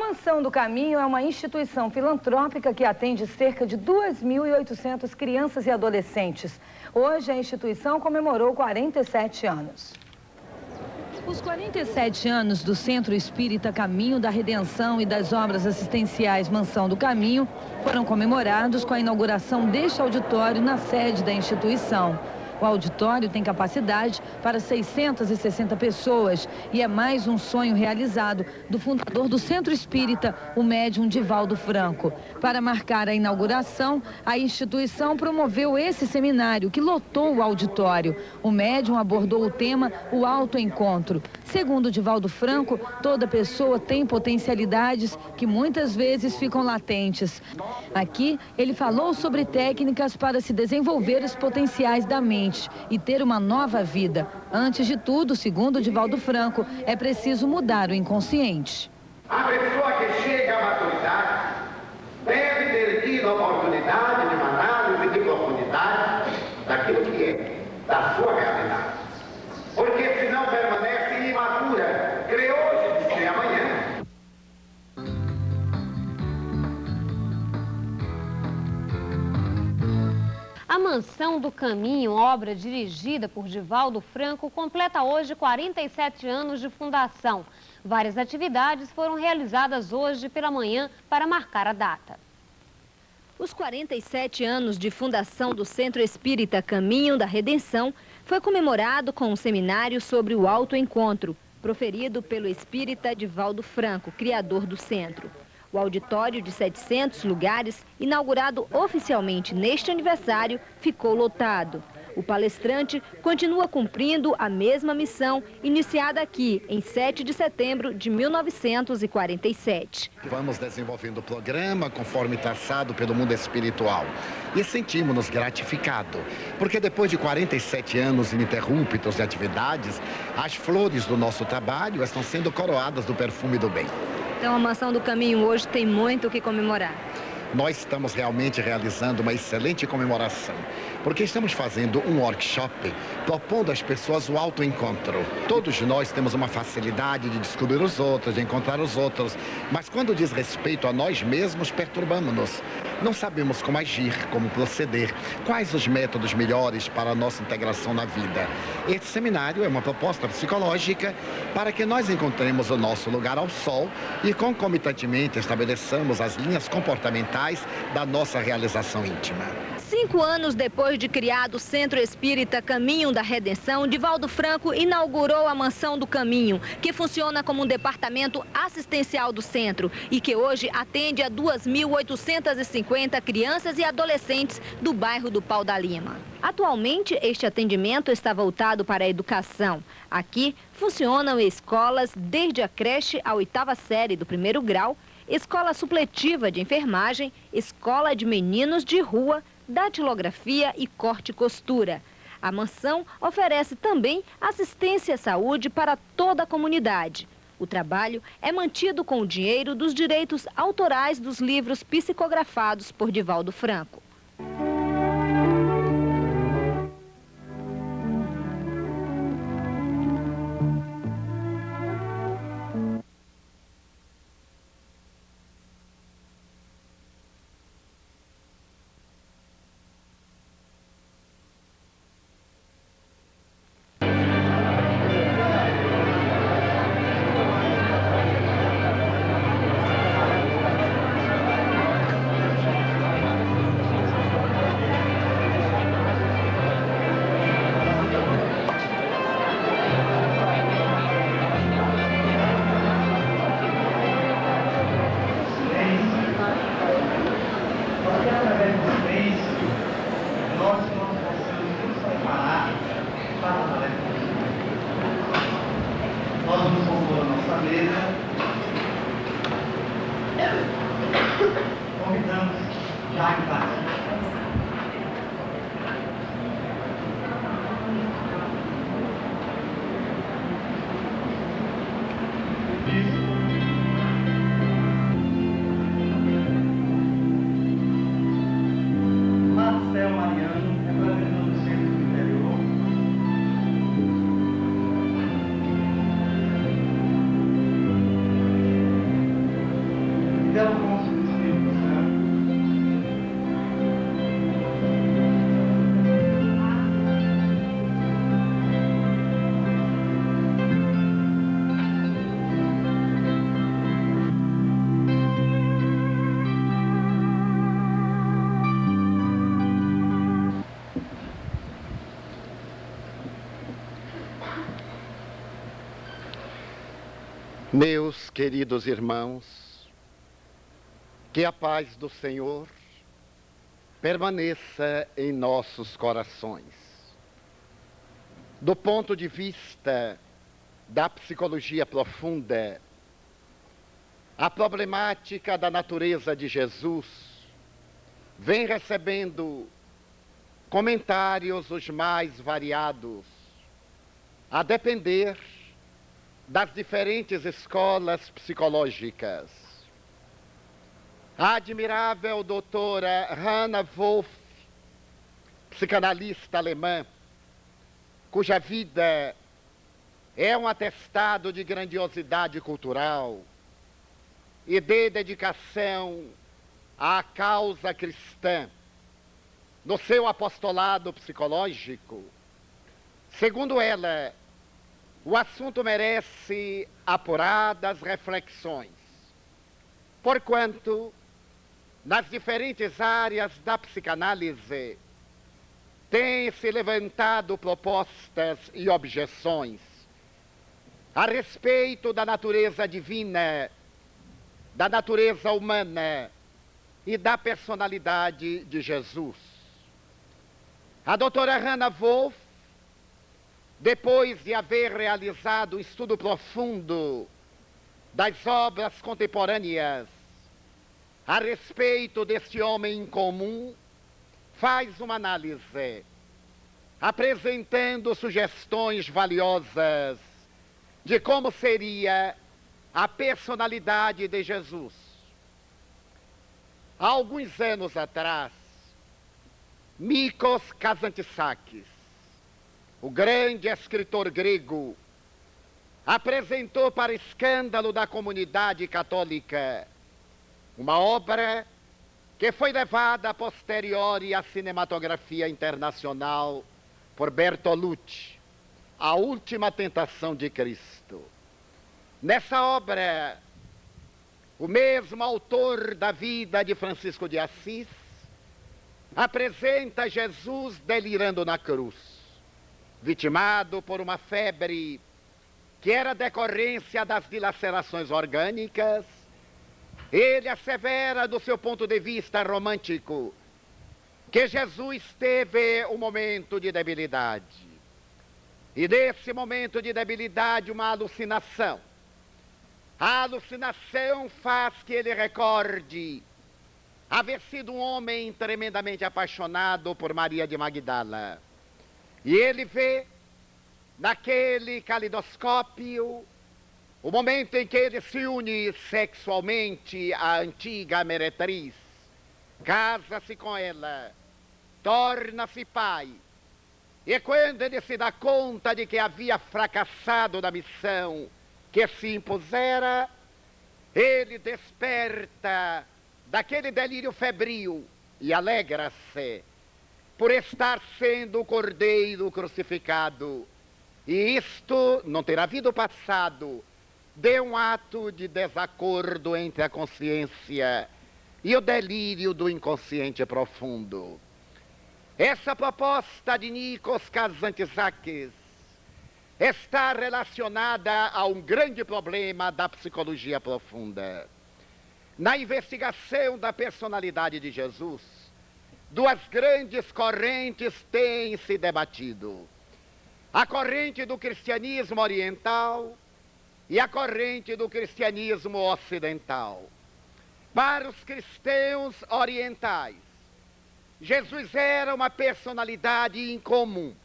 Mansão do Caminho é uma instituição filantrópica que atende cerca de 2.800 crianças e adolescentes. Hoje, a instituição comemorou 47 anos. Os 47 anos do Centro Espírita Caminho da Redenção e das Obras Assistenciais Mansão do Caminho foram comemorados com a inauguração deste auditório na sede da instituição. O auditório tem capacidade para 660 pessoas e é mais um sonho realizado do fundador do Centro Espírita, o médium Divaldo Franco. Para marcar a inauguração, a instituição promoveu esse seminário que lotou o auditório. O médium abordou o tema O Autoencontro. Segundo Divaldo Franco, toda pessoa tem potencialidades que muitas vezes ficam latentes. Aqui, ele falou sobre técnicas para se desenvolver os potenciais da mente e ter uma nova vida. Antes de tudo, segundo Divaldo Franco, é preciso mudar o inconsciente. A pessoa que chega à maturidade deve ter tido a oportunidade de uma análise de profundidade daquilo que é, da sua realidade. Porque senão permanece imatura, crê hoje de ser amanhã. A Mansão do Caminho, obra dirigida por Divaldo Franco, completa hoje 47 anos de fundação. Várias atividades foram realizadas hoje pela manhã para marcar a data. Os 47 anos de fundação do Centro Espírita Caminho da Redenção foi comemorado com um seminário sobre o autoencontro, proferido pelo espírita Divaldo Franco, criador do centro. O auditório de 700 lugares, inaugurado oficialmente neste aniversário, ficou lotado. O palestrante continua cumprindo a mesma missão iniciada aqui em 7 de setembro de 1947. Vamos desenvolvendo o programa conforme traçado pelo mundo espiritual e sentimos-nos gratificados, porque depois de 47 anos ininterruptos de atividades, as flores do nosso trabalho estão sendo coroadas do perfume do bem. Então a Mansão do Caminho hoje tem muito o que comemorar. Nós estamos realmente realizando uma excelente comemoração, porque estamos fazendo um workshop propondo às pessoas o autoencontro. Todos nós temos uma facilidade de descobrir os outros, de encontrar os outros, mas quando diz respeito a nós mesmos, perturbamos-nos. Não sabemos como agir, como proceder, quais os métodos melhores para a nossa integração na vida. Este seminário é uma proposta psicológica para que nós encontremos o nosso lugar ao sol e concomitantemente estabeleçamos as linhas comportamentais da nossa realização íntima. 5 anos depois de criado o Centro Espírita Caminho da Redenção, Divaldo Franco inaugurou a Mansão do Caminho, que funciona como um departamento assistencial do centro e que hoje atende a 2.850 crianças e adolescentes do bairro do Pau da Lima. Atualmente, este atendimento está voltado para a educação. Aqui funcionam escolas desde a creche à 8ª série do 1º grau, escola supletiva de enfermagem, escola de meninos de rua, datilografia e corte e costura. A mansão oferece também assistência à saúde para toda a comunidade. O trabalho é mantido com o dinheiro dos direitos autorais dos livros psicografados por Divaldo Franco. Convidamos já em paz. Marcel Mariano, representante do Centro do Interior. Meus queridos irmãos, que a paz do Senhor permaneça em nossos corações. Do ponto de vista da psicologia profunda, a problemática da natureza de Jesus vem recebendo comentários os mais variados, a depender das diferentes escolas psicológicas. A admirável doutora Hannah Wolff, psicanalista alemã, cuja vida é um atestado de grandiosidade cultural e de dedicação à causa cristã, no seu apostolado psicológico, segundo ela, o assunto merece apuradas reflexões, porquanto, nas diferentes áreas da psicanálise, têm-se levantado propostas e objeções a respeito da natureza divina, da natureza humana e da personalidade de Jesus. A doutora Hannah Wolff, depois de haver realizado um estudo profundo das obras contemporâneas a respeito deste homem incomum, faz uma análise, apresentando sugestões valiosas de como seria a personalidade de Jesus. Há alguns anos atrás, Nikos Kazantzakis, o grande escritor grego, apresentou para escândalo da comunidade católica uma obra que foi levada a posteriori à cinematografia internacional por Bertolucci, A Última Tentação de Cristo. Nessa obra, o mesmo autor da vida de Francisco de Assis apresenta Jesus delirando na cruz, vitimado por uma febre que era decorrência das dilacerações orgânicas. Ele assevera, do seu ponto de vista romântico, que Jesus teve um momento de debilidade. E nesse momento de debilidade, uma alucinação. A alucinação faz que ele recorde haver sido um homem tremendamente apaixonado por Maria de Magdala. E ele vê, naquele calidoscópio, o momento em que ele se une sexualmente à antiga meretriz, casa-se com ela, torna-se pai. E quando ele se dá conta de que havia fracassado na missão que se impusera, ele desperta daquele delírio febril e alegra-se por estar sendo o cordeiro crucificado. E isto não terá havido passado de um ato de desacordo entre a consciência e o delírio do inconsciente profundo. Essa proposta de Nikos Kazantzakis está relacionada a um grande problema da psicologia profunda. Na investigação da personalidade de Jesus, duas grandes correntes têm se debatido: a corrente do cristianismo oriental e a corrente do cristianismo ocidental. Para os cristãos orientais, Jesus era uma personalidade incomum.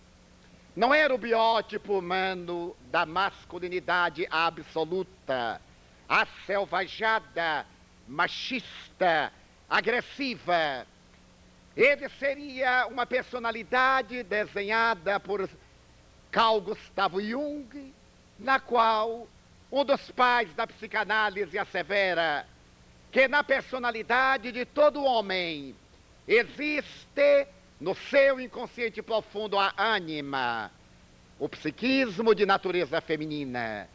Não era o biótipo humano da masculinidade absoluta, aselvajada, machista, agressiva. Ele seria uma personalidade desenhada por Carl Gustav Jung, na qual um dos pais da psicanálise assevera que na personalidade de todo homem existe no seu inconsciente profundo a ânima, o psiquismo de natureza feminina.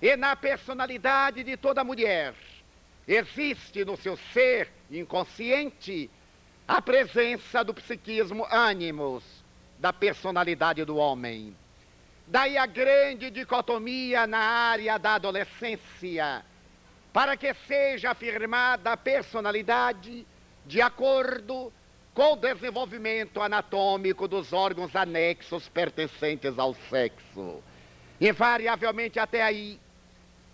E na personalidade de toda mulher existe no seu ser inconsciente a presença do psiquismo ânimos, da personalidade do homem. Daí a grande dicotomia na área da adolescência, para que seja afirmada a personalidade de acordo com o desenvolvimento anatômico dos órgãos anexos pertencentes ao sexo. Invariavelmente até aí,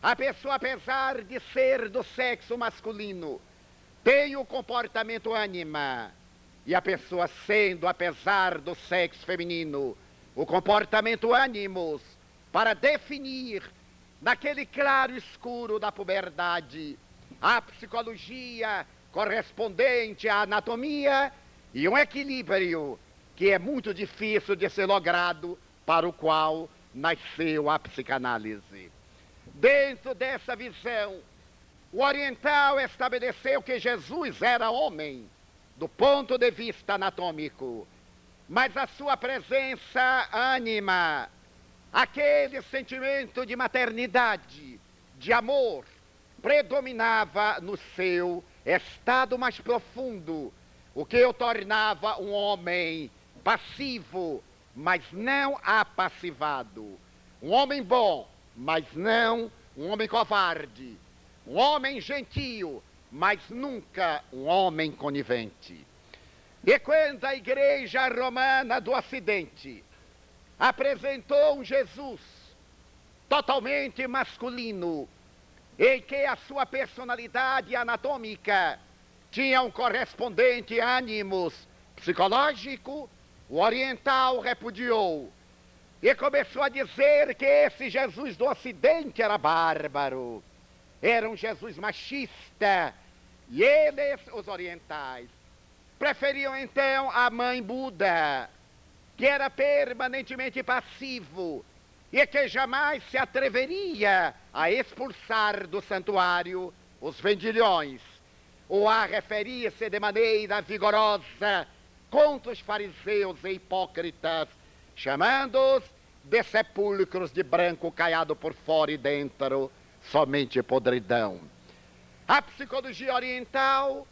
a pessoa, apesar de ser do sexo masculino, tem o comportamento ânima, e a pessoa sendo, apesar do sexo feminino, o comportamento ânimos, para definir, naquele claro escuro da puberdade, a psicologia correspondente à anatomia e um equilíbrio que é muito difícil de ser logrado, para o qual nasceu a psicanálise. Dentro dessa visão, o oriental estabeleceu que Jesus era homem, do ponto de vista anatômico, mas a sua presença ânima, aquele sentimento de maternidade, de amor, predominava no seu estado mais profundo, o que o tornava um homem passivo, mas não apassivado. Um homem bom, mas não um homem covarde. Um homem gentio, mas nunca um homem conivente. E quando a Igreja Romana do Ocidente apresentou um Jesus totalmente masculino, em que a sua personalidade anatômica tinha um correspondente ânimos psicológico, o oriental repudiou e começou a dizer que esse Jesus do Ocidente era bárbaro, era um Jesus machista, e eles, os orientais, preferiam então a mãe Buda, que era permanentemente passivo e que jamais se atreveria a expulsar do santuário os vendilhões, ou a referir-se de maneira vigorosa contra os fariseus e hipócritas, chamando-os de sepulcros de branco caiado por fora e dentro, somente podridão. A psicologia oriental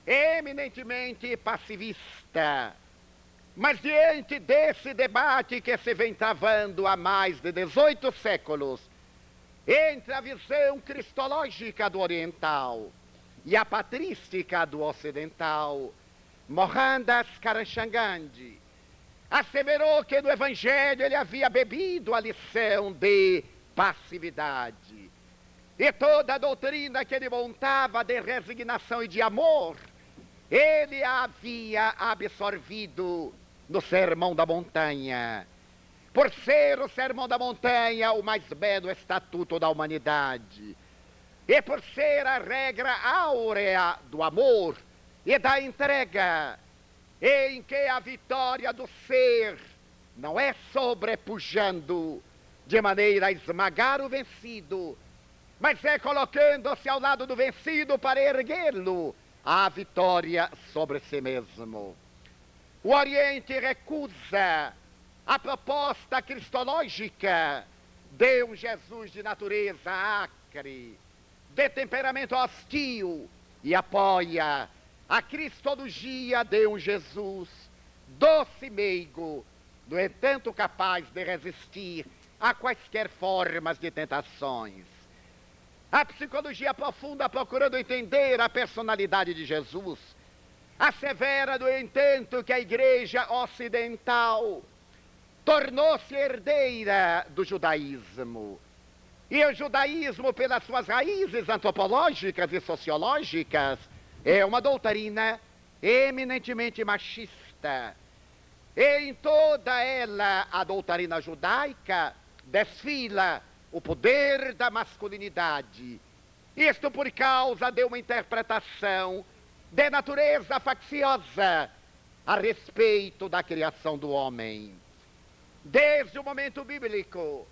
é eminentemente passivista, mas diante desse debate que se vem travando há mais de 18 séculos, entre a visão cristológica do oriental e a patrística do ocidental, Mohandas Karamchand Gandhi asseverou que no Evangelho ele havia bebido a lição de passividade. E toda a doutrina que ele montava de resignação e de amor, ele a havia absorvido no Sermão da Montanha. Por ser o Sermão da Montanha o mais belo estatuto da humanidade, e por ser a regra áurea do amor e da entrega, em que a vitória do ser não é sobrepujando de maneira a esmagar o vencido, mas é colocando-se ao lado do vencido para erguê-lo à vitória sobre si mesmo. O Oriente recusa a proposta cristológica de um Jesus de natureza acre, de temperamento hostil, e apoia a cristologia de um Jesus doce e meigo, no entanto capaz de resistir a quaisquer formas de tentações. A psicologia profunda, procurando entender a personalidade de Jesus, assevera, no entanto, que a Igreja Ocidental tornou-se herdeira do judaísmo. E o judaísmo, pelas suas raízes antropológicas e sociológicas, é uma doutrina eminentemente machista. E em toda ela, a doutrina judaica desfila o poder da masculinidade. Isto por causa de uma interpretação de natureza facciosa a respeito da criação do homem. Desde o momento bíblico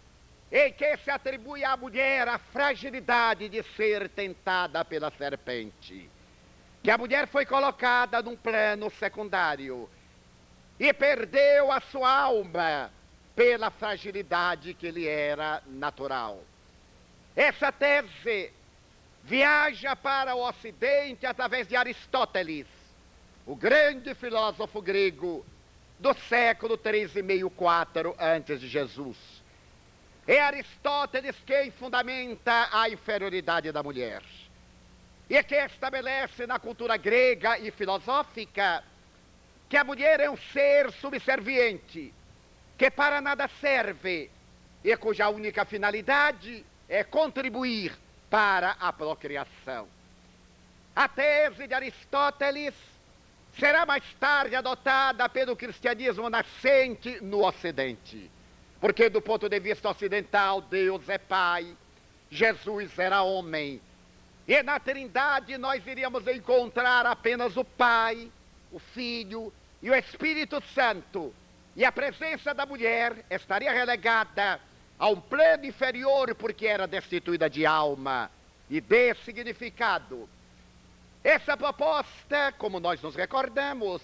em que se atribui à mulher a fragilidade de ser tentada pela serpente, que a mulher foi colocada num plano secundário e perdeu a sua alma pela fragilidade que lhe era natural. Essa tese viaja para o Ocidente através de Aristóteles, o grande filósofo grego do século 3,5, 4 antes de Jesus. É Aristóteles quem fundamenta a inferioridade da mulher. E que estabelece na cultura grega e filosófica que a mulher é um ser subserviente, que para nada serve e cuja única finalidade é contribuir para a procriação. A tese de Aristóteles será mais tarde adotada pelo cristianismo nascente no Ocidente. Porque do ponto de vista ocidental, Deus é Pai, Jesus era homem. E na Trindade nós iríamos encontrar apenas o Pai, o Filho e o Espírito Santo. E a presença da mulher estaria relegada a um plano inferior porque era destituída de alma e de significado. Essa proposta, como nós nos recordamos,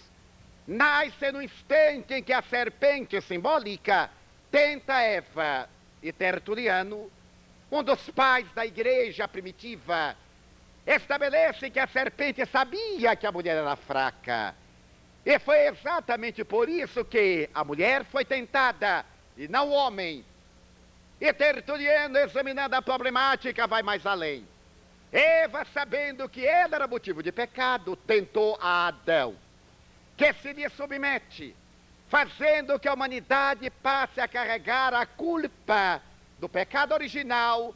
nasce no instante em que a serpente simbólica tenta Eva. E Tertuliano, um dos pais da igreja primitiva, estabelece que a serpente sabia que a mulher era fraca. E foi exatamente por isso que a mulher foi tentada e não o homem. E Tertuliano, examinando a problemática, vai mais além. Eva, sabendo que ela era motivo de pecado, tentou a Adão, que se lhe submete, fazendo que a humanidade passe a carregar a culpa do pecado original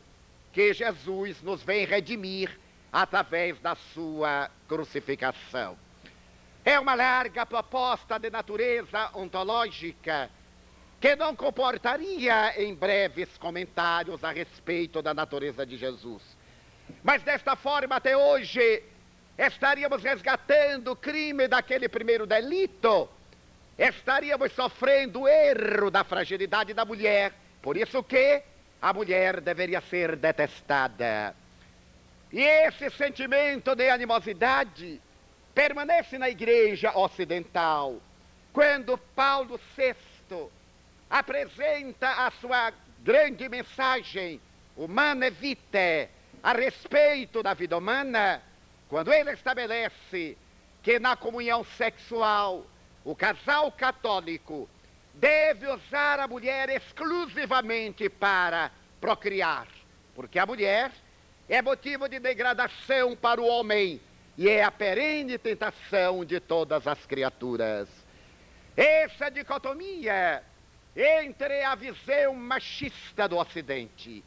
que Jesus nos vem redimir através da sua crucificação. É uma larga proposta de natureza ontológica que não comportaria em breves comentários a respeito da natureza de Jesus. Mas desta forma, até hoje, estaríamos resgatando o crime daquele primeiro delito, estaríamos sofrendo o erro da fragilidade da mulher, por isso que a mulher deveria ser detestada. E esse sentimento de animosidade permanece na igreja ocidental, quando Paulo VI apresenta a sua grande mensagem, Humanae Vitae, a respeito da vida humana, quando ele estabelece que na comunhão sexual o casal católico deve usar a mulher exclusivamente para procriar, porque a mulher é motivo de degradação para o homem e é a perene tentação de todas as criaturas. Essa dicotomia entre a visão machista do Ocidente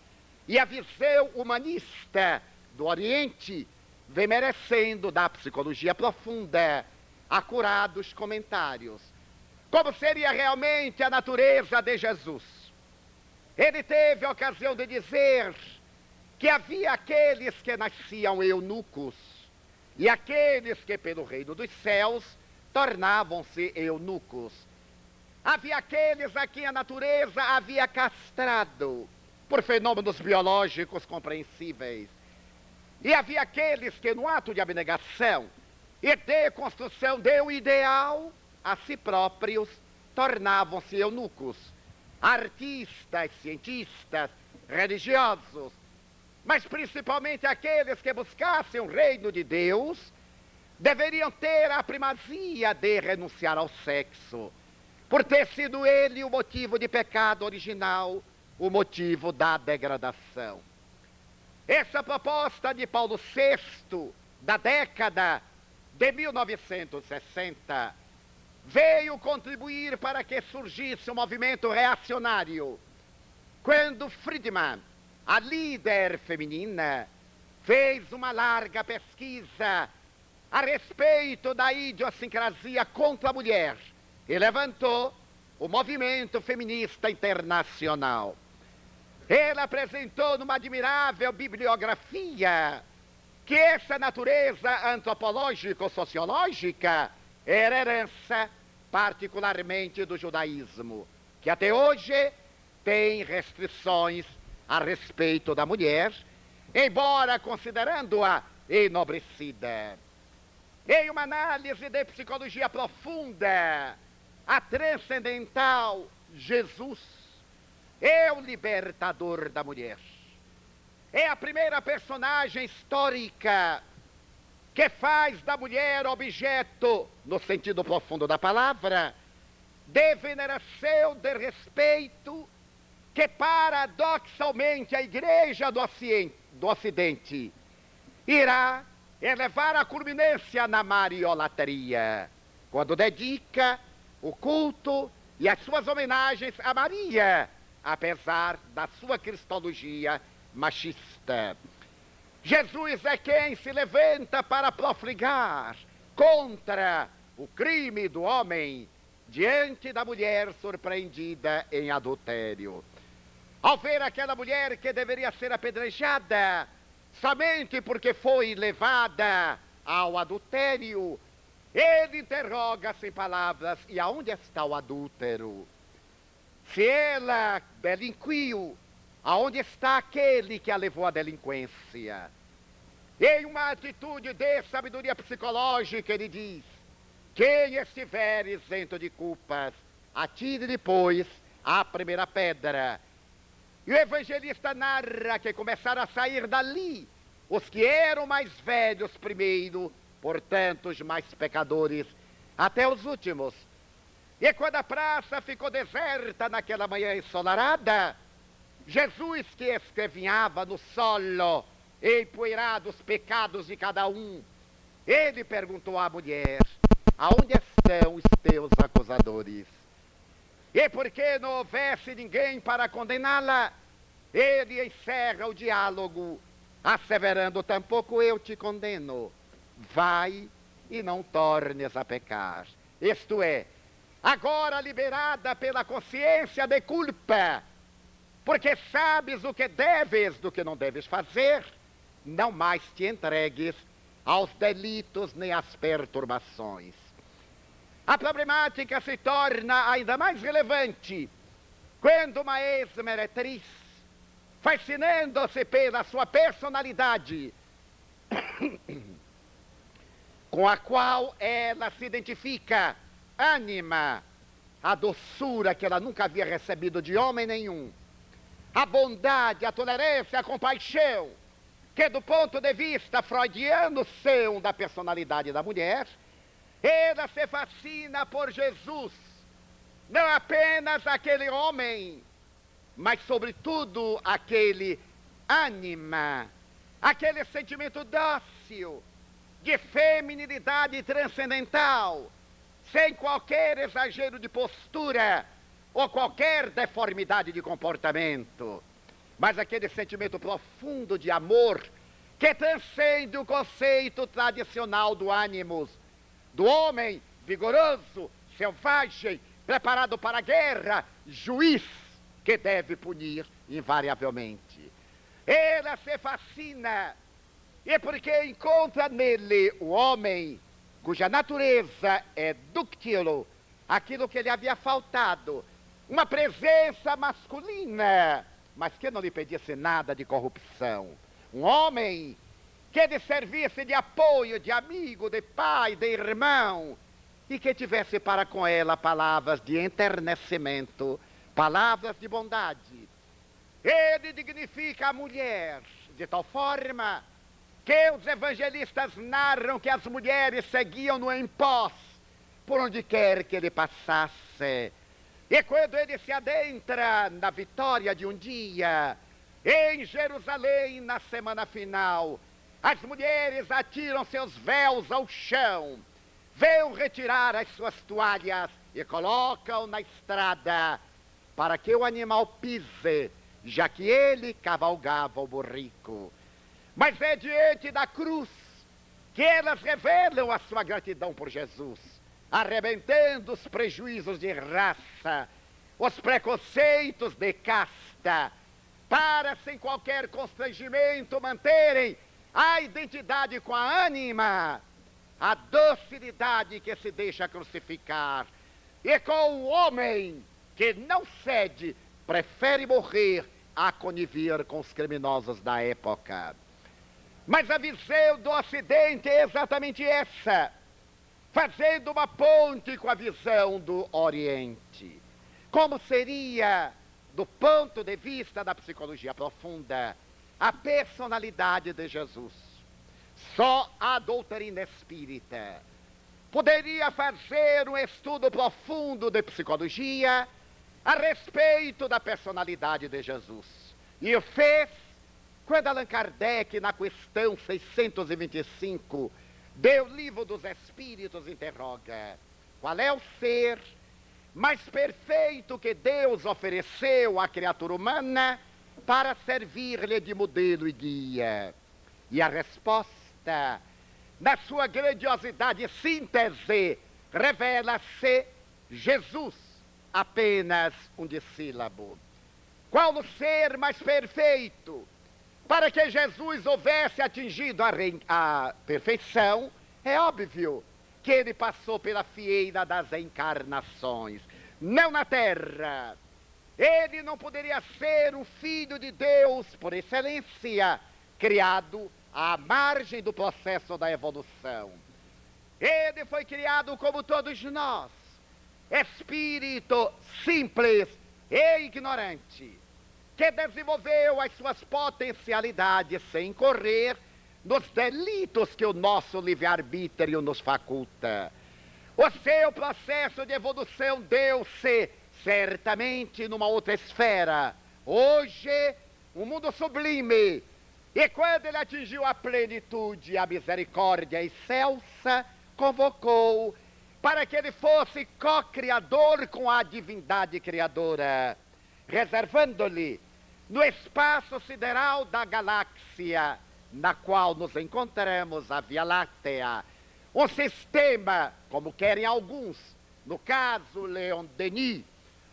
e a visão humanista do Oriente vem merecendo da psicologia profunda acurados comentários. Como seria realmente a natureza de Jesus? Ele teve a ocasião de dizer que havia aqueles que nasciam eunucos e aqueles que pelo reino dos céus tornavam-se eunucos. Havia aqueles a quem a natureza havia castrado por fenômenos biológicos compreensíveis. E havia aqueles que no ato de abnegação e de construção de um ideal a si próprios tornavam-se eunucos, artistas, cientistas, religiosos, mas principalmente aqueles que buscassem o reino de Deus deveriam ter a primazia de renunciar ao sexo, por ter sido ele o motivo de pecado original, o motivo da degradação. Essa proposta de Paulo VI, da década de 1960, veio contribuir para que surgisse um movimento reacionário, quando Friedman, a líder feminina, fez uma larga pesquisa a respeito da idiosincrasia contra a mulher e levantou o movimento feminista internacional. Ele apresentou numa admirável bibliografia que essa natureza antropológico-sociológica era herança particularmente do judaísmo, que até hoje tem restrições a respeito da mulher, embora considerando-a enobrecida. Em uma análise de psicologia profunda, a transcendental Jesus é o libertador da mulher. É a primeira personagem histórica que faz da mulher objeto, no sentido profundo da palavra, de veneração, de respeito que paradoxalmente a Igreja do Ocidente irá elevar a culminância na mariolatria, quando dedica o culto e as suas homenagens a Maria, apesar da sua cristologia machista. Jesus é quem se levanta para profligar contra o crime do homem diante da mulher surpreendida em adultério. Ao ver aquela mulher que deveria ser apedrejada somente porque foi levada ao adultério, ele interroga-se em palavras: e aonde está o adúltero? Se ela delinquiu, aonde está aquele que a levou à delinquência? Em uma atitude de sabedoria psicológica, ele diz: quem estiver isento de culpas, atire depois a primeira pedra. E o evangelista narra que começaram a sair dali os que eram mais velhos primeiro, portanto os mais pecadores, até os últimos. E quando a praça ficou deserta naquela manhã ensolarada, Jesus, que escrevinhava no solo, empoeirado os pecados de cada um, ele perguntou à mulher: aonde estão os teus acusadores? E porque não houvesse ninguém para condená-la, ele encerra o diálogo, asseverando: tampouco eu te condeno, vai e não tornes a pecar. Isto é, agora liberada pela consciência de culpa, porque sabes o que deves do que não deves fazer, não mais te entregues aos delitos nem às perturbações. A problemática se torna ainda mais relevante quando uma ex-meretriz, fascinando-se pela sua personalidade, com a qual ela se identifica, ânima, a doçura que ela nunca havia recebido de homem nenhum, a bondade, a tolerância, a compaixão, que do ponto de vista freudiano são da personalidade da mulher, ela se fascina por Jesus, não apenas aquele homem, mas sobretudo aquele ânima, aquele sentimento dócil, de feminilidade transcendental, sem qualquer exagero de postura ou qualquer deformidade de comportamento, mas aquele sentimento profundo de amor que transcende o conceito tradicional do ânimos, do homem vigoroso, selvagem, preparado para a guerra, juiz que deve punir invariavelmente. Ela se fascina, e porque encontra nele o homem cuja natureza é dúctil, aquilo que lhe havia faltado, uma presença masculina, mas que não lhe pedisse nada de corrupção. Um homem que lhe servisse de apoio, de amigo, de pai, de irmão, e que tivesse para com ela palavras de enternecimento, palavras de bondade. Ele dignifica a mulher de tal forma que os evangelistas narram que as mulheres seguiam-no em pós por onde quer que ele passasse. E quando ele se adentra na vitória de um dia, em Jerusalém, na semana final, as mulheres atiram seus véus ao chão, vão retirar as suas toalhas e colocam na estrada para que o animal pise, já que ele cavalgava o burrico. Mas é diante da cruz que elas revelam a sua gratidão por Jesus, arrebentando os prejuízos de raça, os preconceitos de casta, para, sem qualquer constrangimento, manterem a identidade com a ânima, a docilidade que se deixa crucificar, e com o homem que não cede, prefere morrer a conivir com os criminosos da época. Mas a visão do Ocidente é exatamente essa, fazendo uma ponte com a visão do Oriente. Como seria, do ponto de vista da psicologia profunda, a personalidade de Jesus? Só a doutrina espírita poderia fazer um estudo profundo de psicologia a respeito da personalidade de Jesus. E o fez quando Allan Kardec, na questão 625, do Livro dos Espíritos, interroga: qual é o ser mais perfeito que Deus ofereceu à criatura humana para servir-lhe de modelo e guia? E a resposta, na sua grandiosidade e síntese, revela-se Jesus, apenas um dissílabo. Qual o ser mais perfeito? Para que Jesus houvesse atingido a perfeição, é óbvio que ele passou pela fieira das encarnações, não na terra. Ele não poderia ser o Filho de Deus por excelência, criado à margem do processo da evolução. Ele foi criado como todos nós, espírito simples e ignorante, que desenvolveu as suas potencialidades sem incorrer nos delitos que o nosso livre-arbítrio nos faculta. O seu processo de evolução deu-se certamente numa outra esfera, hoje um mundo sublime, e quando ele atingiu a plenitude, a misericórdia excelsa convocou para que ele fosse co-criador com a divindade criadora, reservando-lhe no espaço sideral da galáxia na qual nos encontramos, a Via Láctea, um sistema, como querem alguns, no caso Leon Denis,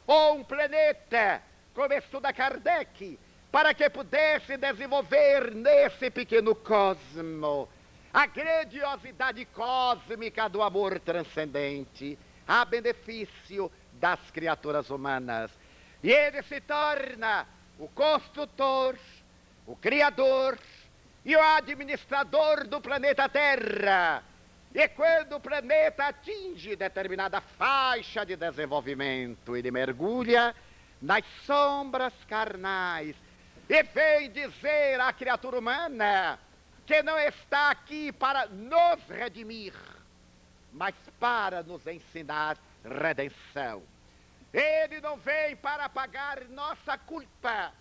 ou um planeta, como estuda Kardec, para que pudesse desenvolver nesse pequeno cosmo a grandiosidade cósmica do amor transcendente, a benefício das criaturas humanas. E ele se torna o construtor, o criador e o administrador do planeta Terra. E quando o planeta atinge determinada faixa de desenvolvimento, ele mergulha nas sombras carnais e vem dizer à criatura humana que não está aqui para nos redimir, mas para nos ensinar redenção. Ele não vem para pagar nossa culpa,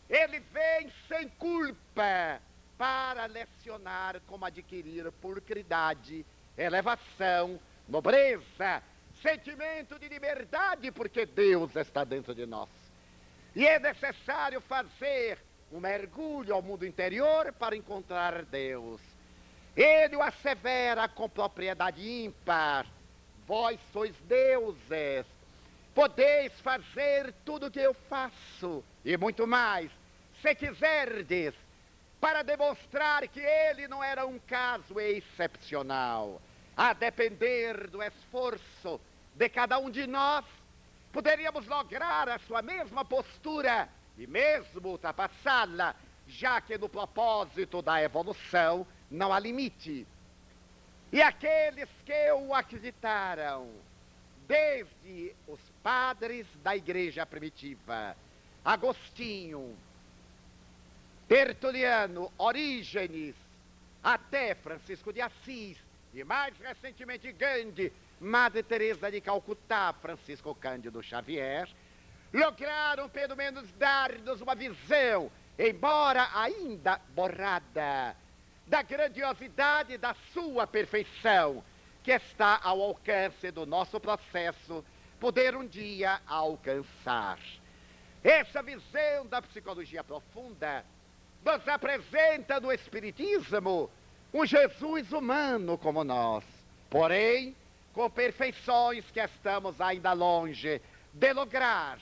ele vem sem culpa para lecionar como adquirir pulcridade, elevação, nobreza, sentimento de liberdade, porque Deus está dentro de nós. E é necessário fazer um mergulho ao mundo interior para encontrar Deus. Ele o assevera com propriedade ímpar: vós sois deuses, podeis fazer tudo o que eu faço, e muito mais, se quiserdes, para demonstrar que ele não era um caso excepcional. A depender do esforço de cada um de nós, poderíamos lograr a sua mesma postura e mesmo ultrapassá-la, já que no propósito da evolução não há limite. E aqueles que o acreditaram, desde os padres da igreja primitiva, Agostinho, Tertuliano, Orígenes, até Francisco de Assis, e mais recentemente Gandhi, Madre Teresa de Calcutá, Francisco Cândido Xavier, lograram pelo menos dar-nos uma visão, embora ainda borrada, da grandiosidade da sua perfeição, que está ao alcance do nosso processo poder um dia alcançar. Essa visão da psicologia profunda nos apresenta no Espiritismo um Jesus humano como nós, porém com perfeições que estamos ainda longe de lograr.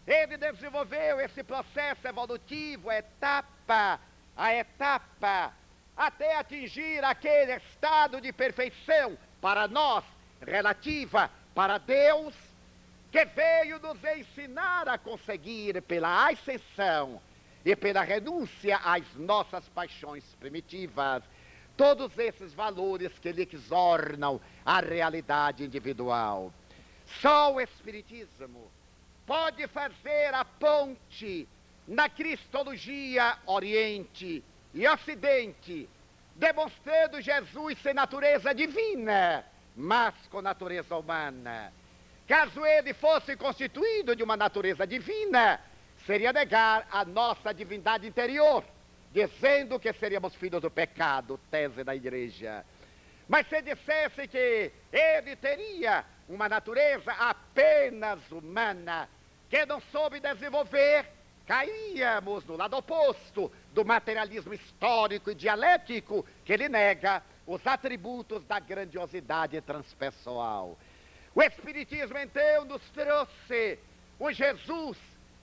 Ele desenvolveu esse processo evolutivo etapa a etapa, até atingir aquele estado de perfeição para nós, relativa para Deus, que veio nos ensinar a conseguir pela ascensão e pela renúncia às nossas paixões primitivas, todos esses valores que lhe exornam a realidade individual. Só o Espiritismo pode fazer a ponte na Cristologia Oriente e Ocidente, demonstrando Jesus sem natureza divina, mas com natureza humana. caso ele fosse constituído de uma natureza divina, seria negar a nossa divindade interior, dizendo que seríamos filhos do pecado, tese da igreja. Mas se dissesse que ele teria uma natureza apenas humana, que não soube desenvolver, cairíamos no lado oposto do materialismo histórico e dialético que ele nega os atributos da grandiosidade transpessoal. O Espiritismo, então, nos trouxe um Jesus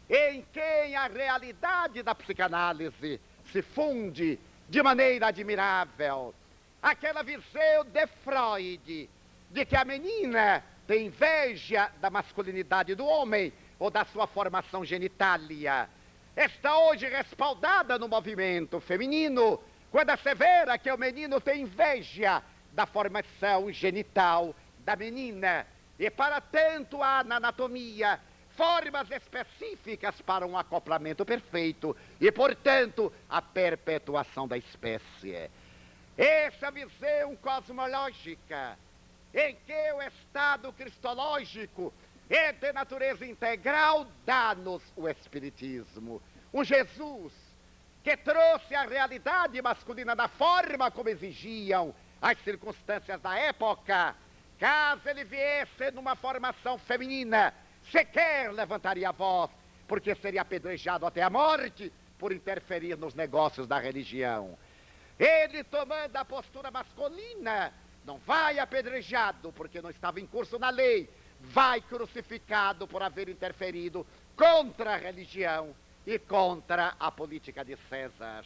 em quem a realidade da psicanálise se funde de maneira admirável. Aquela visão de Freud, de que a menina tem inveja da masculinidade do homem ou da sua formação genitália, está hoje respaldada no movimento feminino, quando assevera que o menino tem inveja da formação genital da menina. E para tanto há na anatomia formas específicas para um acoplamento perfeito e, portanto, a perpetuação da espécie. Essa visão cosmológica, em que o estado cristológico é de natureza integral, dá-nos o Espiritismo. Um Jesus que trouxe a realidade masculina da forma como exigiam as circunstâncias da época. Caso ele viesse numa formação feminina, sequer levantaria a voz, porque seria apedrejado até a morte por interferir nos negócios da religião. Ele, tomando a postura masculina, não vai apedrejado, porque não estava em curso na lei, vai crucificado por haver interferido contra a religião e contra a política de César.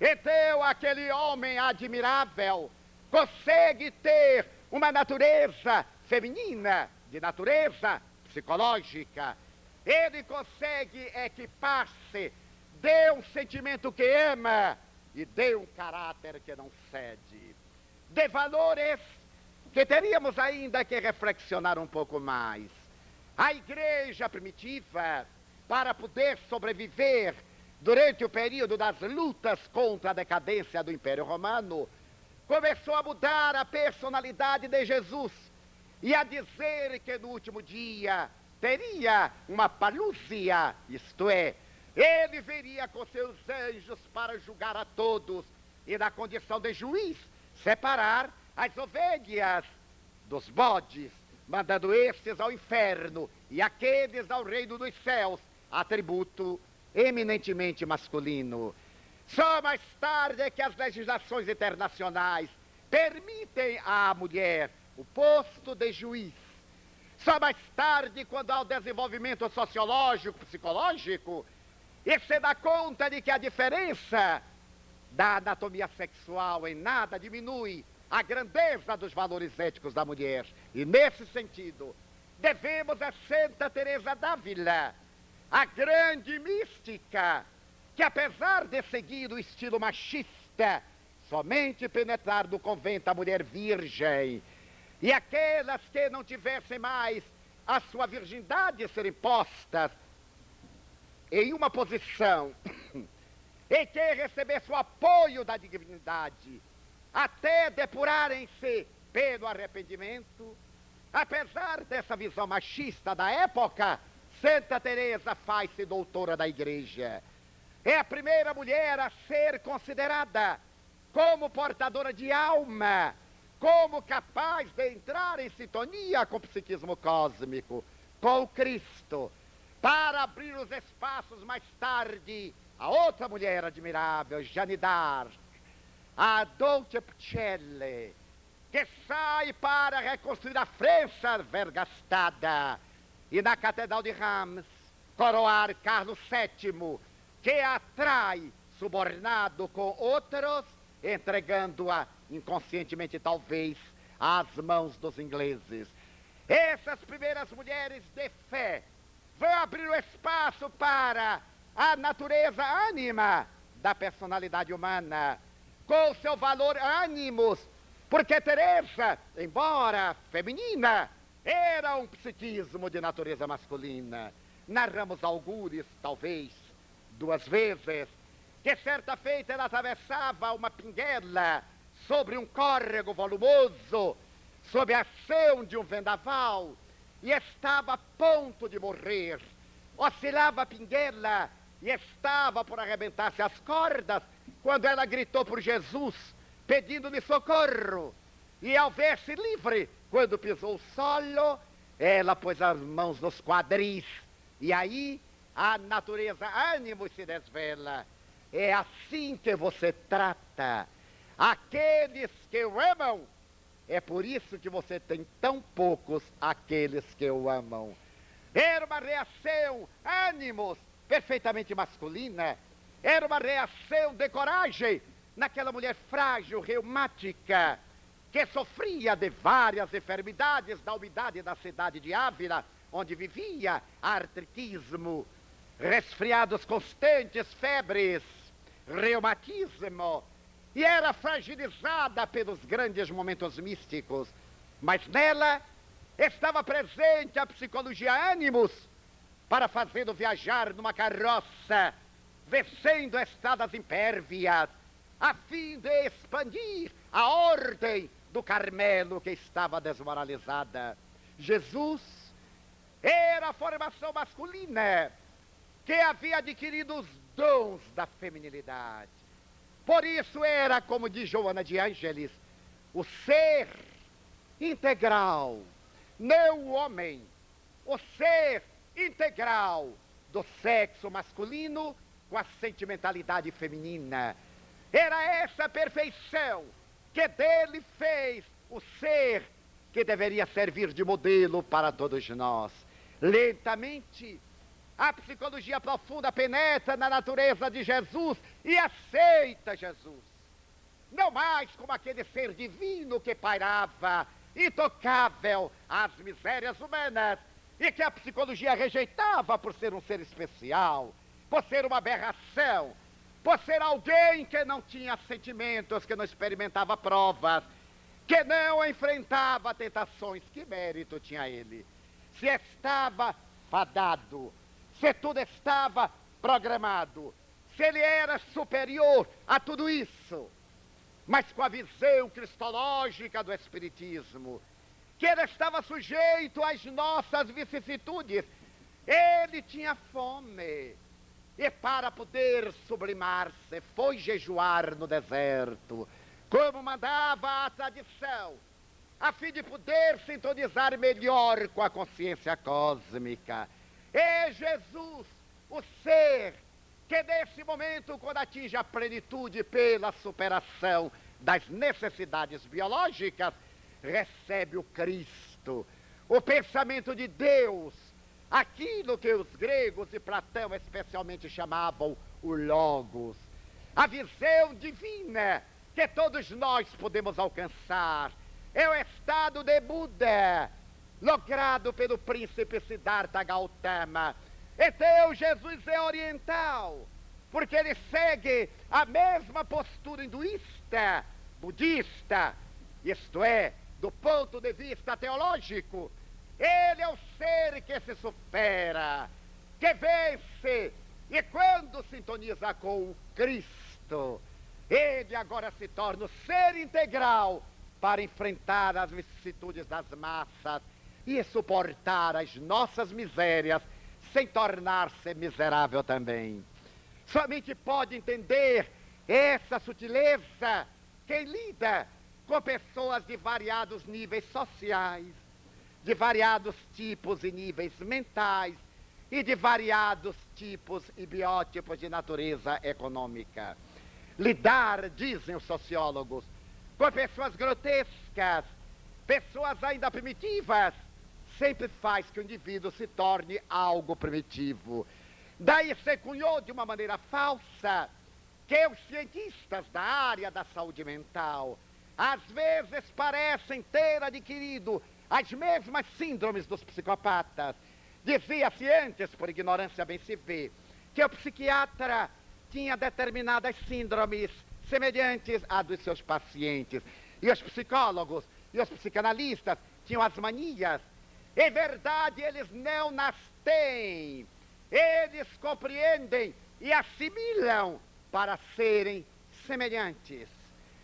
Então, aquele homem admirável consegue ter uma natureza feminina, de natureza psicológica. Ele consegue equipar-se de um sentimento que ama e de um caráter que não cede. De valores que teríamos ainda que reflexionar um pouco mais. A igreja primitiva, para poder sobreviver durante o período das lutas contra a decadência do Império Romano, começou a mudar a personalidade de Jesus e a dizer que no último dia teria uma palúzia, isto é, ele viria com seus anjos para julgar a todos e, na condição de juiz, separar as ovelhas dos bodes, mandando estes ao inferno e aqueles ao reino dos céus, atributo eminentemente masculino. Só mais tarde é que as legislações internacionais permitem à mulher o posto de juiz. Só mais tarde, quando há o desenvolvimento sociológico, psicológico, e se dá conta de que a diferença da anatomia sexual em nada diminui a grandeza dos valores éticos da mulher. E nesse sentido, devemos a Santa Teresa d'Ávila, a grande mística, que apesar de seguir o estilo machista, somente penetrar no convento a mulher virgem, e aquelas que não tivessem mais a sua virgindade serem postas em uma posição em que recebesse o apoio da divindade, até depurarem-se pelo arrependimento. Apesar dessa visão machista da época, Santa Teresa faz-se doutora da igreja. É a primeira mulher a ser considerada como portadora de alma, como capaz de entrar em sintonia com o psiquismo cósmico, com o Cristo, para abrir os espaços mais tarde a outra mulher admirável, Jeanne d'Arc, a Dulce Pucelle, que sai para reconstruir a França vergastada e na Catedral de Reims coroar Carlos VII, que a atrai subornado com outros, entregando-a inconscientemente talvez às mãos dos ingleses. Essas primeiras mulheres de fé vão abrir o espaço para a natureza ânima da personalidade humana, com o seu valor ânimos, porque Teresa, embora feminina, era um psiquismo de natureza masculina. Narramos algures, talvez, 2 vezes, que certa feita ela atravessava uma pinguela sobre um córrego volumoso, sob a ação de um vendaval, e estava a ponto de morrer. Oscilava a pinguela e estava por arrebentar-se as cordas, quando ela gritou por Jesus, pedindo-lhe socorro. E ao ver-se livre, quando pisou o solo, ela pôs as mãos nos quadris. E aí a natureza ânimo se desvela. É assim que você trata aqueles que o amam. É por isso que você tem tão poucos aqueles que o amam. Era uma reação, ânimos, perfeitamente masculina. Era uma reação de coragem naquela mulher frágil, reumática, que sofria de várias enfermidades da umidade da cidade de Ávila, onde vivia artritismo, resfriados constantes, febres, reumatismo, e era fragilizada pelos grandes momentos místicos. Mas nela estava presente a psicologia ânimos, para fazê-lo viajar numa carroça, descendo estradas impérvias, a fim de expandir a ordem do Carmelo que estava desmoralizada. Jesus era a formação masculina que havia adquirido os dons da feminilidade. Por isso era, como diz Joana de Ângeles, o ser integral, não o homem, o ser integral do sexo masculino com a sentimentalidade feminina. Era essa perfeição que dele fez o ser que deveria servir de modelo para todos nós. Lentamente, a psicologia profunda penetra na natureza de Jesus e aceita Jesus. Não mais como aquele ser divino que pairava, intocável às misérias humanas, e que a psicologia rejeitava por ser um ser especial, por ser uma aberração, por ser alguém que não tinha sentimentos, que não experimentava provas, que não enfrentava tentações. Que mérito tinha ele? Se estava fadado, se tudo estava programado, se ele era superior a tudo isso, mas com a visão cristológica do Espiritismo, que ele estava sujeito às nossas vicissitudes. Ele tinha fome, e para poder sublimar-se, foi jejuar no deserto, como mandava a tradição, a fim de poder sintonizar melhor com a consciência cósmica. É Jesus, o ser, que nesse momento, quando atinge a plenitude pela superação das necessidades biológicas, recebe o Cristo, o pensamento de Deus, aquilo que os gregos e Platão especialmente chamavam o Logos, a visão divina que todos nós podemos alcançar. É o estado de Buda, logrado pelo príncipe Siddhartha Gautama. Então Jesus é oriental, porque ele segue a mesma postura hinduísta, budista, isto é, do ponto de vista teológico. Ele é o ser que se supera, que vence, e quando sintoniza com o Cristo, ele agora se torna o ser integral para enfrentar as vicissitudes das massas e suportar as nossas misérias sem tornar-se miserável também. Somente pode entender essa sutileza quem lida com pessoas de variados níveis sociais, de variados tipos e níveis mentais e de variados tipos e biótipos de natureza econômica. Lidar, dizem os sociólogos, com pessoas grotescas, pessoas ainda primitivas, sempre faz que o indivíduo se torne algo primitivo. Daí se cunhou de uma maneira falsa que os cientistas da área da saúde mental às vezes parecem ter adquirido as mesmas síndromes dos psicopatas. Dizia-se antes, por ignorância bem se vê, que o psiquiatra tinha determinadas síndromes semelhantes à dos seus pacientes. E os psicólogos e os psicanalistas tinham as manias. Em verdade, eles não nas têm. Eles compreendem e assimilam para serem semelhantes.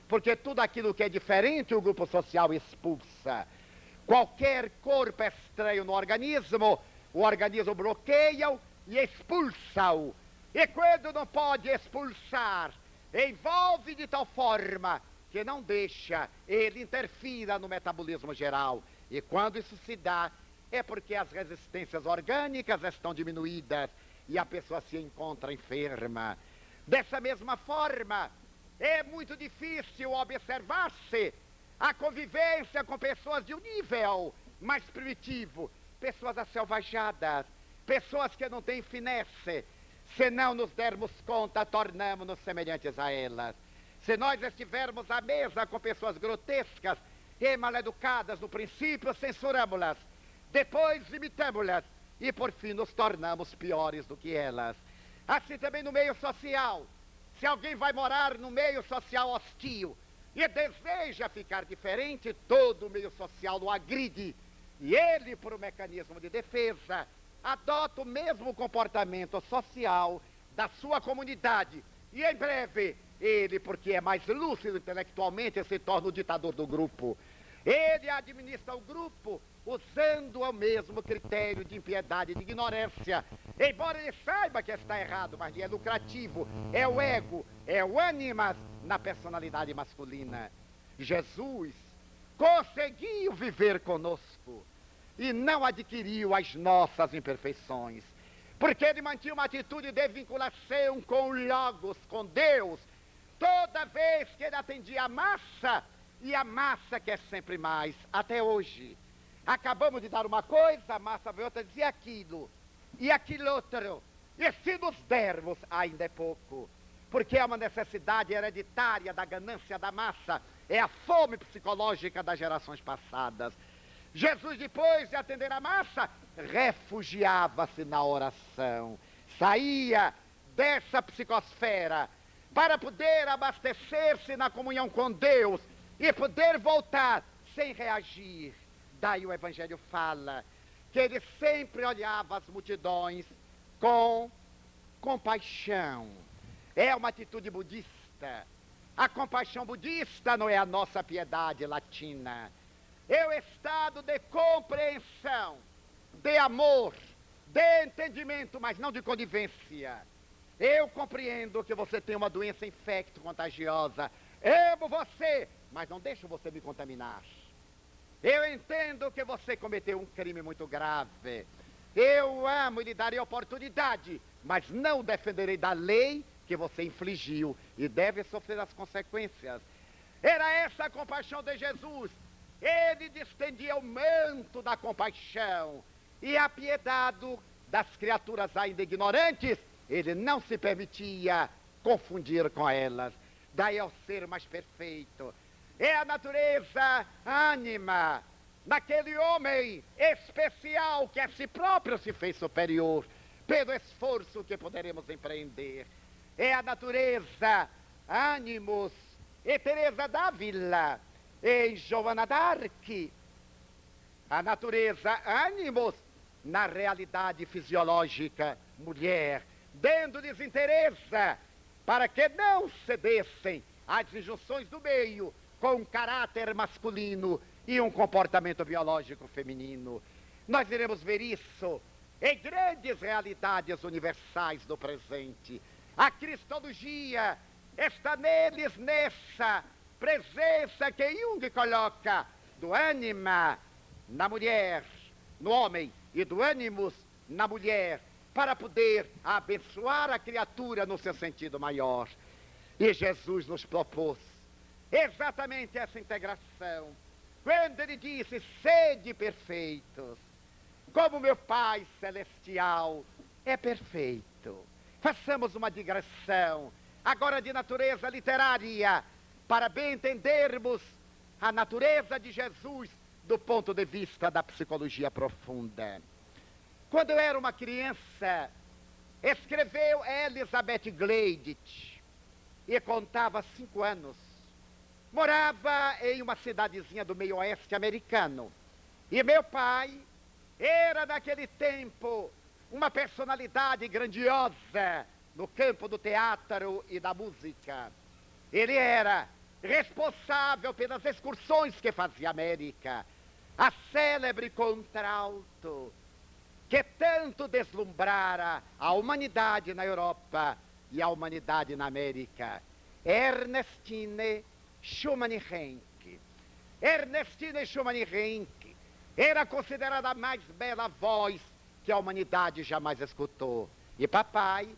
Porque tudo aquilo que é diferente o grupo social expulsa. qualquer corpo estranho no organismo, o organismo bloqueia-o e expulsa-o. E quando não pode expulsar, envolve de tal forma que não deixa ele interfira no metabolismo geral. E quando isso se dá, é porque as resistências orgânicas estão diminuídas e a pessoa se encontra enferma. Dessa mesma forma, é muito difícil observar-se a convivência com pessoas de um nível mais primitivo, pessoas acelvajadas, pessoas que não têm finesse. Se não nos dermos conta, tornamos-nos semelhantes a elas. Se nós estivermos à mesa com pessoas grotescas e mal-educadas, no princípio censuramos-las, depois imitamos-las e por fim nos tornamos piores do que elas. Assim também no meio social. Se alguém vai morar no meio social hostil e deseja ficar diferente, todo o meio social o agride. E ele, por um mecanismo de defesa, adota o mesmo comportamento social da sua comunidade. E em breve, ele, porque é mais lúcido intelectualmente, se torna o ditador do grupo. Ele administra o grupo usando o mesmo critério de impiedade e de ignorância. Embora ele saiba que está errado, mas é lucrativo. É o ego, é o ânimas na personalidade masculina. Jesus conseguiu viver conosco e não adquiriu as nossas imperfeições, porque ele mantinha uma atitude de vinculação com o Logos, com Deus, toda vez que ele atendia a massa, e a massa quer sempre mais, até hoje. Acabamos de dar uma coisa, a massa veio outra, dizia aquilo, e aquilo outro, e se nos dermos, ainda é pouco, porque é uma necessidade hereditária da ganância da massa, é a fome psicológica das gerações passadas. Jesus, depois de atender a massa, refugiava-se na oração, saía dessa psicosfera para poder abastecer-se na comunhão com Deus e poder voltar sem reagir. Daí o Evangelho fala que ele sempre olhava as multidões com compaixão. É uma atitude budista. A compaixão budista não é a nossa piedade latina. É o estado de compreensão, de amor, de entendimento, mas não de conivência. Eu compreendo que você tem uma doença infecto-contagiosa. Amo você, mas não deixo você me contaminar. Eu entendo que você cometeu um crime muito grave. Eu amo e lhe darei oportunidade, mas não defenderei da lei que você infligiu e deve sofrer as consequências. Era essa a compaixão de Jesus. Ele distendia o manto da compaixão e apiedado das criaturas ainda ignorantes, ele não se permitia confundir com elas. Daí é o ser mais perfeito. É a natureza ânima naquele homem especial que a si próprio se fez superior pelo esforço que poderemos empreender. É a natureza ânimos e Teresa d'Ávila em Joana d'Arc. A natureza ânimos na realidade fisiológica mulher, dando-lhes interesse para que não cedessem às injunções do meio com um caráter masculino e um comportamento biológico feminino. Nós iremos ver isso em grandes realidades universais do presente. A cristologia está neles, nessa presença que Jung coloca do ânima na mulher, no homem, e do ânimos na mulher, para poder abençoar a criatura no seu sentido maior. E Jesus nos propôs exatamente essa integração, quando ele disse: sede perfeitos, como meu Pai Celestial é perfeito. Façamos uma digressão, agora de natureza literária, para bem entendermos a natureza de Jesus do ponto de vista da psicologia profunda. Quando eu era uma criança, escreveu Elizabeth Gladych, e contava 5 anos. Morava em uma cidadezinha do meio oeste americano. E meu pai era, naquele tempo, uma personalidade grandiosa no campo do teatro e da música. Ele era responsável pelas excursões que fazia a América. a célebre contralto que tanto deslumbrara a humanidade na Europa e a humanidade na América, Ernestine Schumann-Heink. Ernestine Schumann-Heink era considerada a mais bela voz que a humanidade jamais escutou. E papai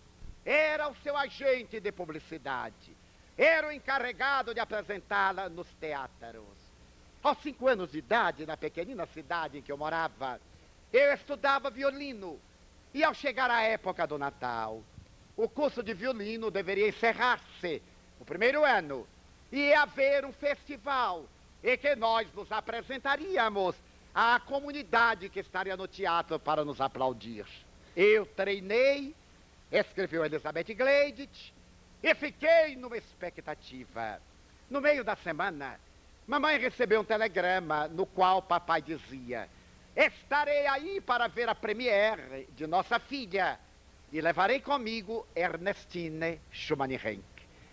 era o seu agente de publicidade. Era o encarregado de apresentá-la nos teatros. Aos 5 anos de idade, na pequenina cidade em que eu morava, eu estudava violino. E ao chegar a época do Natal, o curso de violino deveria encerrar-se no primeiro ano. E ia haver um festival em que nós nos apresentaríamos à comunidade que estaria no teatro para nos aplaudir. Eu treinei, escreveu Elizabeth Gleidt, e fiquei numa expectativa. No meio da semana, mamãe recebeu um telegrama no qual papai dizia: estarei aí para ver a premiere de nossa filha e levarei comigo Ernestine Schumann-Heink,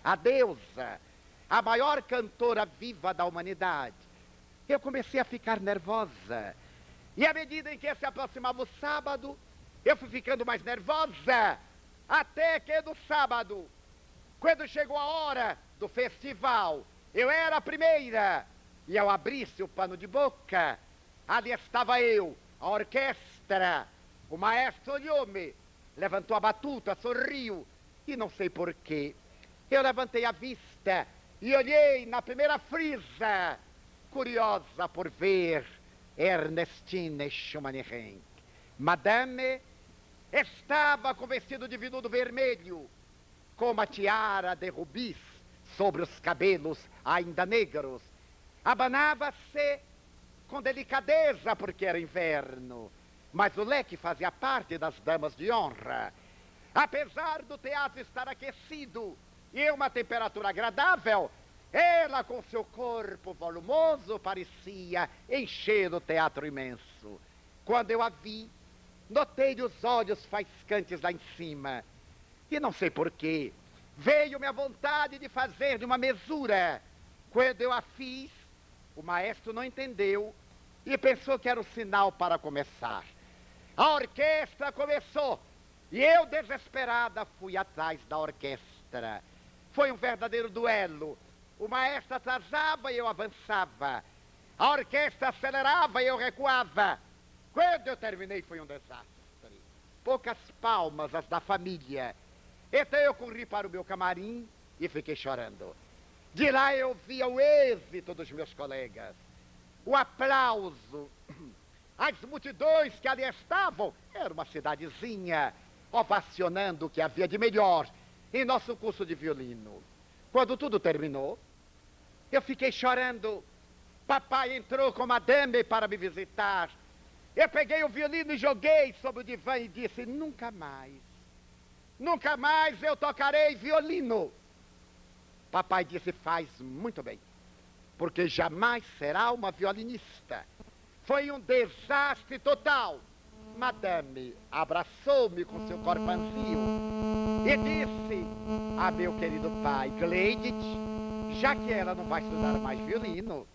a deusa, a maior cantora viva da humanidade. Eu comecei a ficar nervosa. E à medida em que se aproximava o sábado, eu fui ficando mais nervosa. Até que no sábado, quando chegou a hora do festival, eu era a primeira. E ao abrir-se o pano de boca, ali estava eu, a orquestra. O maestro olhou-me, levantou a batuta, sorriu. E não sei porquê, eu levantei a vista e olhei na primeira frisa, curiosa por ver Ernestine Schumann-Heink. Madame estava com vestido de veludo vermelho, com uma tiara de rubis sobre os cabelos ainda negros. Abanava-se com delicadeza porque era inverno, mas o leque fazia parte das damas de honra. Apesar do teatro estar aquecido e uma temperatura agradável, ela, com seu corpo volumoso, parecia encher o teatro imenso. Quando eu a vi, notei os olhos faiscantes lá em cima. E não sei porquê, veio-me a vontade de fazer uma mesura. Quando eu a fiz, o maestro não entendeu e pensou que era o sinal para começar. A orquestra começou e eu, desesperada, fui atrás da orquestra. Foi um verdadeiro duelo. O maestro atrasava e eu avançava. A orquestra acelerava e eu recuava. Quando eu terminei foi um desastre. Poucas palmas as da família. Então eu corri para o meu camarim e fiquei chorando. De lá eu via o êxito dos meus colegas, o aplauso, as multidões que ali estavam. Era uma cidadezinha ovacionando o que havia de melhor em nosso curso de violino. Quando tudo terminou, eu fiquei chorando. Papai entrou com madame para me visitar. Eu peguei o violino e joguei sobre o divã e disse: nunca mais eu tocarei violino. Papai disse: faz muito bem, porque jamais será uma violinista. Foi um desastre total. Madame abraçou-me com seu corpanzinho e disse a meu querido pai Gleidt: já que ela não vai estudar mais violino,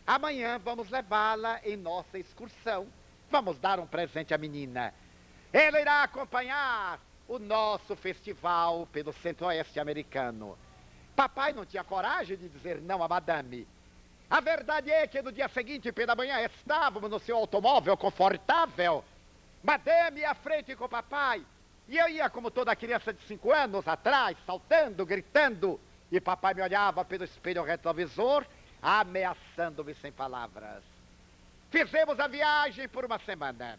amanhã vamos levá-la em nossa excursão. Vamos dar um presente à menina. Ela irá acompanhar o nosso festival pelo centro-oeste americano. Papai não tinha coragem de dizer não a madame. A verdade é que no dia seguinte, pela manhã, estávamos no seu automóvel confortável. Madame ia à frente com o papai. E eu ia como toda criança de 5 anos atrás, saltando, gritando. E papai me olhava pelo espelho retrovisor, ameaçando-me sem palavras. Fizemos a viagem por uma semana.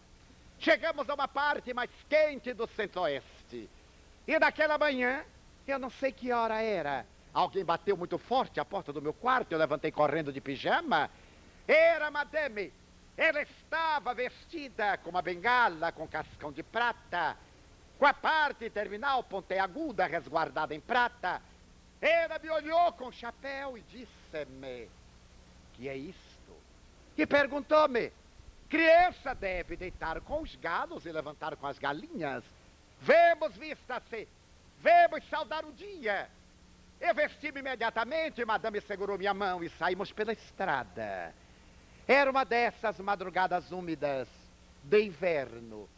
Chegamos a uma parte mais quente do centro-oeste. E naquela manhã, eu não sei que hora era, alguém bateu muito forte à porta do meu quarto, eu levantei correndo de pijama. Era madame. Ela estava vestida com uma bengala com cascão de prata, com a parte terminal pontiaguda resguardada em prata. Ela me olhou com o chapéu e disse-me: que é isto? E perguntou-me: criança deve deitar com os galos e levantar com as galinhas. Vemos, vista-se, vemos saudar o dia. Eu vesti-me imediatamente, madame segurou minha mão e saímos pela estrada. Era uma dessas madrugadas úmidas de inverno.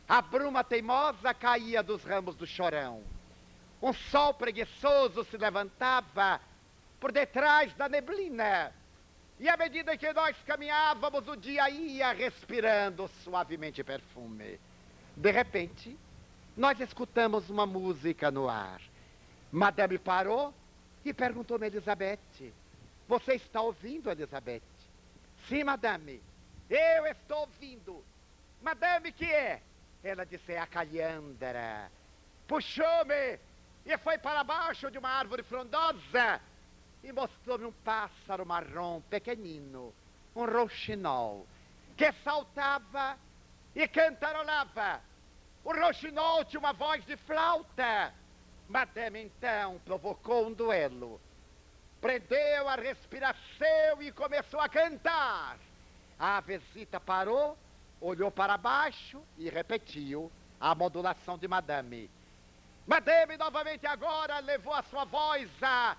A bruma teimosa caía dos ramos do chorão. Um sol preguiçoso se levantava por detrás da neblina. E à medida que nós caminhávamos, o dia ia respirando suavemente perfume. De repente, nós escutamos uma música no ar. Madame parou e perguntou-me, Elizabeth, você está ouvindo, Elizabeth? Sim, madame, eu estou ouvindo. Madame, que é? Ela disse, é a calhandra. Puxou-me e foi para baixo de uma árvore frondosa e mostrou-me um pássaro marrom pequenino, um rouxinol, que saltava e cantarolava. O rouxinol tinha uma voz de flauta. Madame, então, provocou um duelo. Prendeu a respiração e começou a cantar. A avezita parou, olhou para baixo e repetiu a modulação de Madame. Madame, novamente agora, levou a sua voz a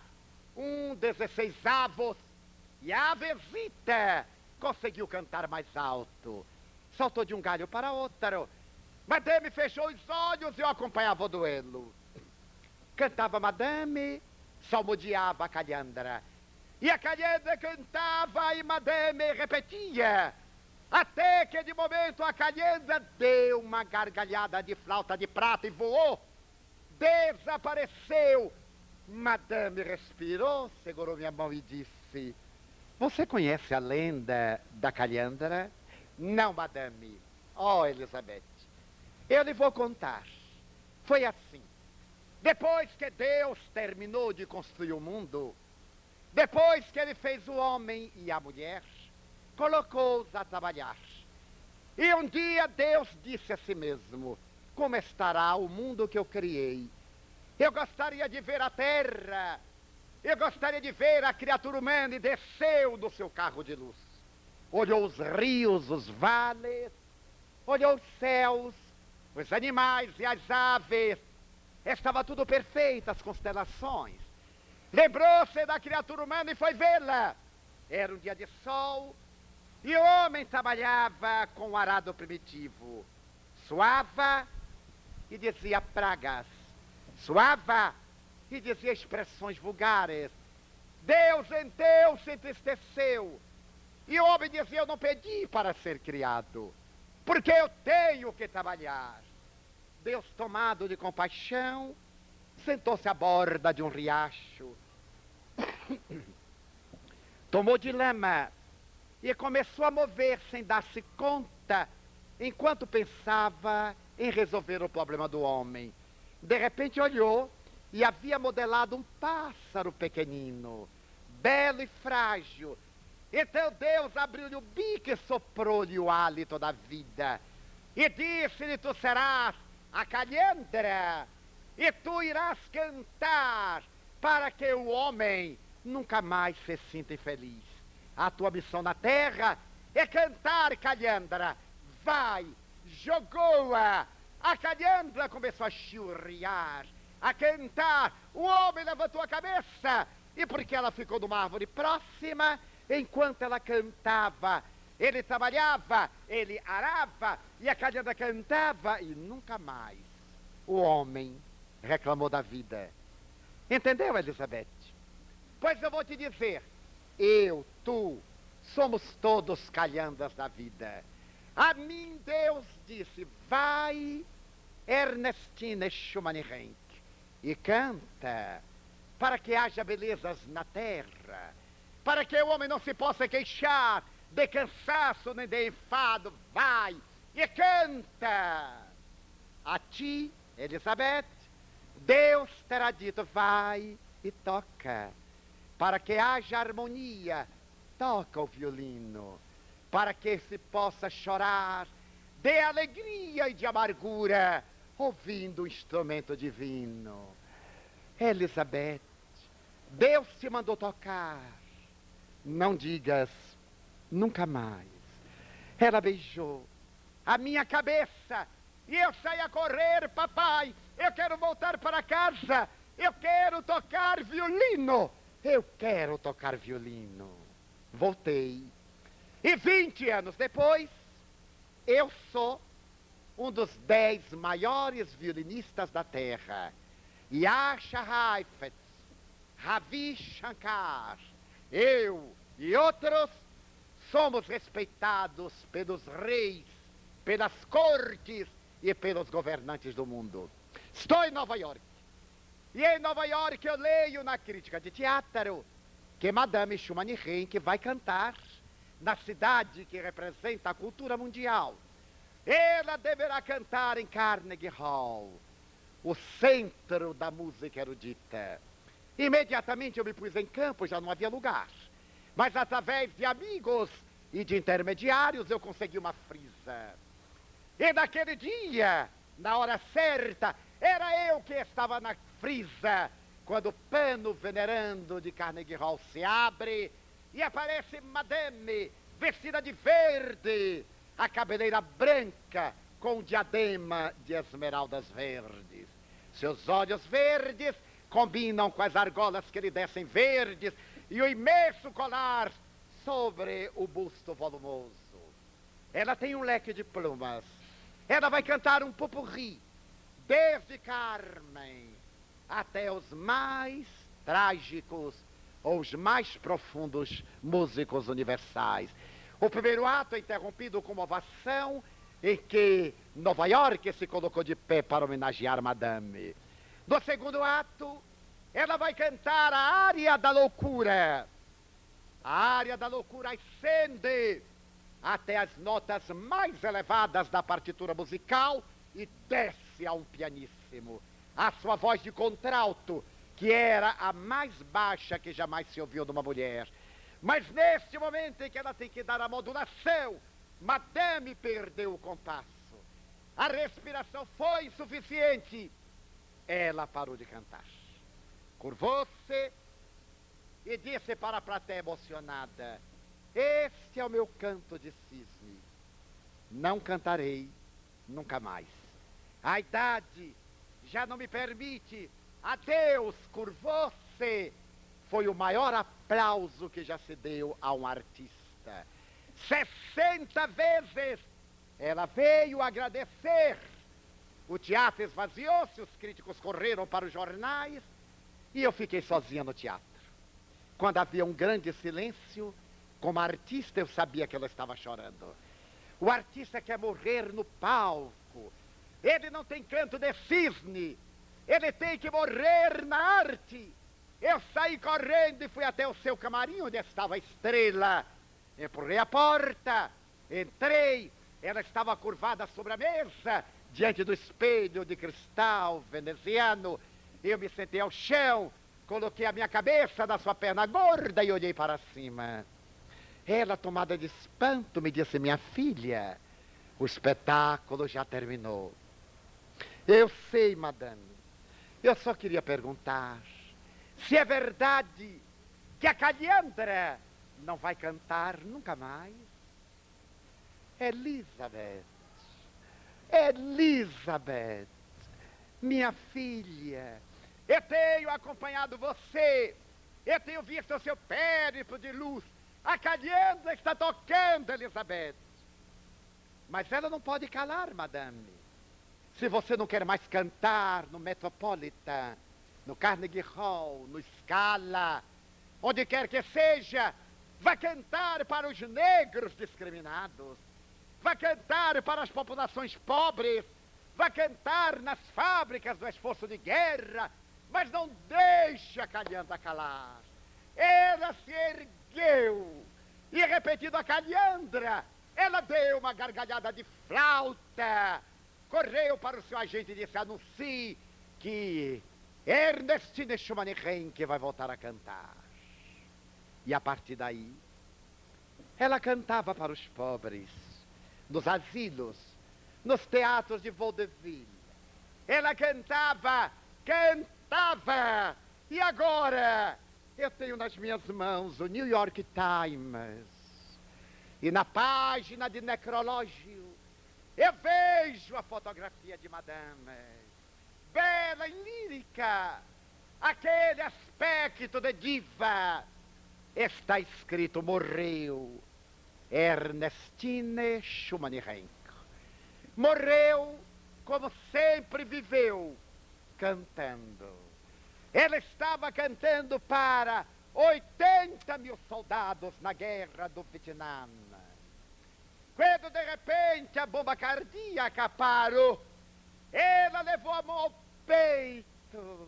1/16 e a avezita conseguiu cantar mais alto. Saltou de um galho para outro. Madame fechou os olhos e eu acompanhava o duelo. Cantava Madame, salmodiava a calhandra. E a calhandra cantava e Madame repetia. Até que de momento a calhandra deu uma gargalhada de flauta de prata e voou. Desapareceu. Madame respirou, segurou minha mão e disse, você conhece a lenda da calhandra? Não, madame. Oh, Elizabeth, eu lhe vou contar. Foi assim. Depois que Deus terminou de construir o mundo, depois que ele fez o homem e a mulher, colocou-os a trabalhar. E um dia Deus disse a si mesmo, como estará o mundo que eu criei? Eu gostaria de ver a terra, eu gostaria de ver a criatura humana, e desceu do seu carro de luz. Olhou os rios, os vales, olhou os céus, os animais e as aves. Estava tudo perfeito, as constelações. Lembrou-se da criatura humana e foi vê-la. Era um dia de sol e o homem trabalhava com o arado primitivo. Suava e dizia pragas. Suava e dizia expressões vulgares. Deus então se entristeceu. E o homem dizia, eu não pedi para ser criado, porque eu tenho que trabalhar. Deus, tomado de compaixão, sentou-se à borda de um riacho. Tomou de lama e começou a mover sem dar-se conta, enquanto pensava em resolver o problema do homem. De repente olhou e havia modelado um pássaro pequenino, belo e frágil. Então Deus abriu-lhe o bico e soprou-lhe o hálito da vida. E disse-lhe, tu serás a calhandra, e tu irás cantar para que o homem nunca mais se sinta infeliz. A tua missão na terra é cantar, calhandra. Vai, jogou-a. A calhandra começou a churriar, a cantar. O homem levantou a cabeça e porque ela ficou numa árvore próxima, enquanto ela cantava, ele trabalhava, ele arava e a calhandra cantava e nunca mais o homem reclamou da vida. Entendeu, Elizabeth? Pois eu vou te dizer, eu, tu, somos todos calhandras da vida. A mim Deus disse, vai, Ernestine Schumann-Renck, e canta, para que haja belezas na terra, para que o homem não se possa queixar de cansaço nem de enfado. Vai e canta. A ti, Elizabeth, Deus terá dito, vai e toca. Para que haja harmonia, toca o violino. Para que se possa chorar de alegria e de amargura, ouvindo o instrumento divino. Elizabeth, Deus te mandou tocar. Não digas nunca mais. Ela beijou a minha cabeça e eu saí a correr, papai. Eu quero voltar para casa. Eu quero tocar violino. Eu quero tocar violino. Voltei. E 20 anos depois, eu sou um dos 10 maiores violinistas da Terra. Yasha Heifetz, Ravi Shankar, eu e outros somos respeitados pelos reis, pelas cortes e pelos governantes do mundo. Estou em Nova York. E em Nova York eu leio na crítica de teatro que Madame Schumann Heynck vai cantar na cidade que representa a cultura mundial. Ela deverá cantar em Carnegie Hall, o centro da música erudita. Imediatamente eu me pus em campo, já não havia lugar. Mas através de amigos e de intermediários eu consegui uma frisa. E naquele dia, na hora certa, era eu que estava na frisa, quando o pano venerando de Carnegie Hall se abre e aparece Madame, vestida de verde, a cabeleira branca com um diadema de esmeraldas verdes. Seus olhos verdes combinam com as argolas que lhe descem verdes e o imenso colar sobre o busto volumoso. Ela tem um leque de plumas. Ela vai cantar um popurrí, desde Carmen até os mais trágicos ou os mais profundos músicos universais. O primeiro ato é interrompido com uma ovação em que Nova York se colocou de pé para homenagear Madame. No segundo ato, ela vai cantar a área da loucura. A área da loucura ascende até as notas mais elevadas da partitura musical e desce a um pianíssimo. A sua voz de contralto, que era a mais baixa que jamais se ouviu de uma mulher. Mas neste momento em que ela tem que dar a modulação, Madame perdeu o compasso. A respiração foi insuficiente. Ela parou de cantar. Curvou-se e disse para a plateia emocionada: este é o meu canto de cisne. Não cantarei nunca mais. A idade já não me permite. Adeus, curvou-se. Foi o maior aplauso que já se deu a um artista. 60 vezes ela veio agradecer. O teatro esvaziou-se, os críticos correram para os jornais e eu fiquei sozinha no teatro. Quando havia um grande silêncio, como artista eu sabia que ela estava chorando. O artista quer morrer no palco. Ele não tem canto de cisne. Ele tem que morrer na arte. Eu saí correndo e fui até o seu camarim, onde estava a estrela. Empurrei a porta, entrei. Ela estava curvada sobre a mesa, diante do espelho de cristal veneziano. Eu me sentei ao chão, coloquei a minha cabeça na sua perna gorda e olhei para cima. Ela, tomada de espanto, me disse: minha filha, o espetáculo já terminou. Eu sei, madame. Eu só queria perguntar se é verdade que a Calhandra não vai cantar nunca mais. Elizabeth, Elizabeth, minha filha, eu tenho acompanhado você, eu tenho visto o seu périplo de luz. A Calhandra está tocando, Elizabeth. Mas ela não pode calar, madame. Se você não quer mais cantar no Metropolitan, no Carnegie Hall, no Scala, onde quer que seja, vá cantar para os negros discriminados, vá cantar para as populações pobres, vá cantar nas fábricas do esforço de guerra, mas não deixe a Calhandra calar. Ela se ergueu e, repetindo a Calhandra, ela deu uma gargalhada de flauta, correu para o seu agente e disse: anuncie que Ernestine Schumann Heynck vai voltar a cantar. E a partir daí, ela cantava para os pobres, nos asilos, nos teatros de vaudeville. Ela cantava, cantava. E agora, eu tenho nas minhas mãos o New York Times. E na página de necrológio, eu vejo a fotografia de Madame, bela e lírica, aquele aspecto de diva. Está escrito: morreu Ernestine Schumann-Heink. Morreu como sempre viveu, cantando. Ela estava cantando para 80 mil soldados na guerra do Vietnã. Quando de repente a bomba cardíaca parou, ela levou a mão ao peito.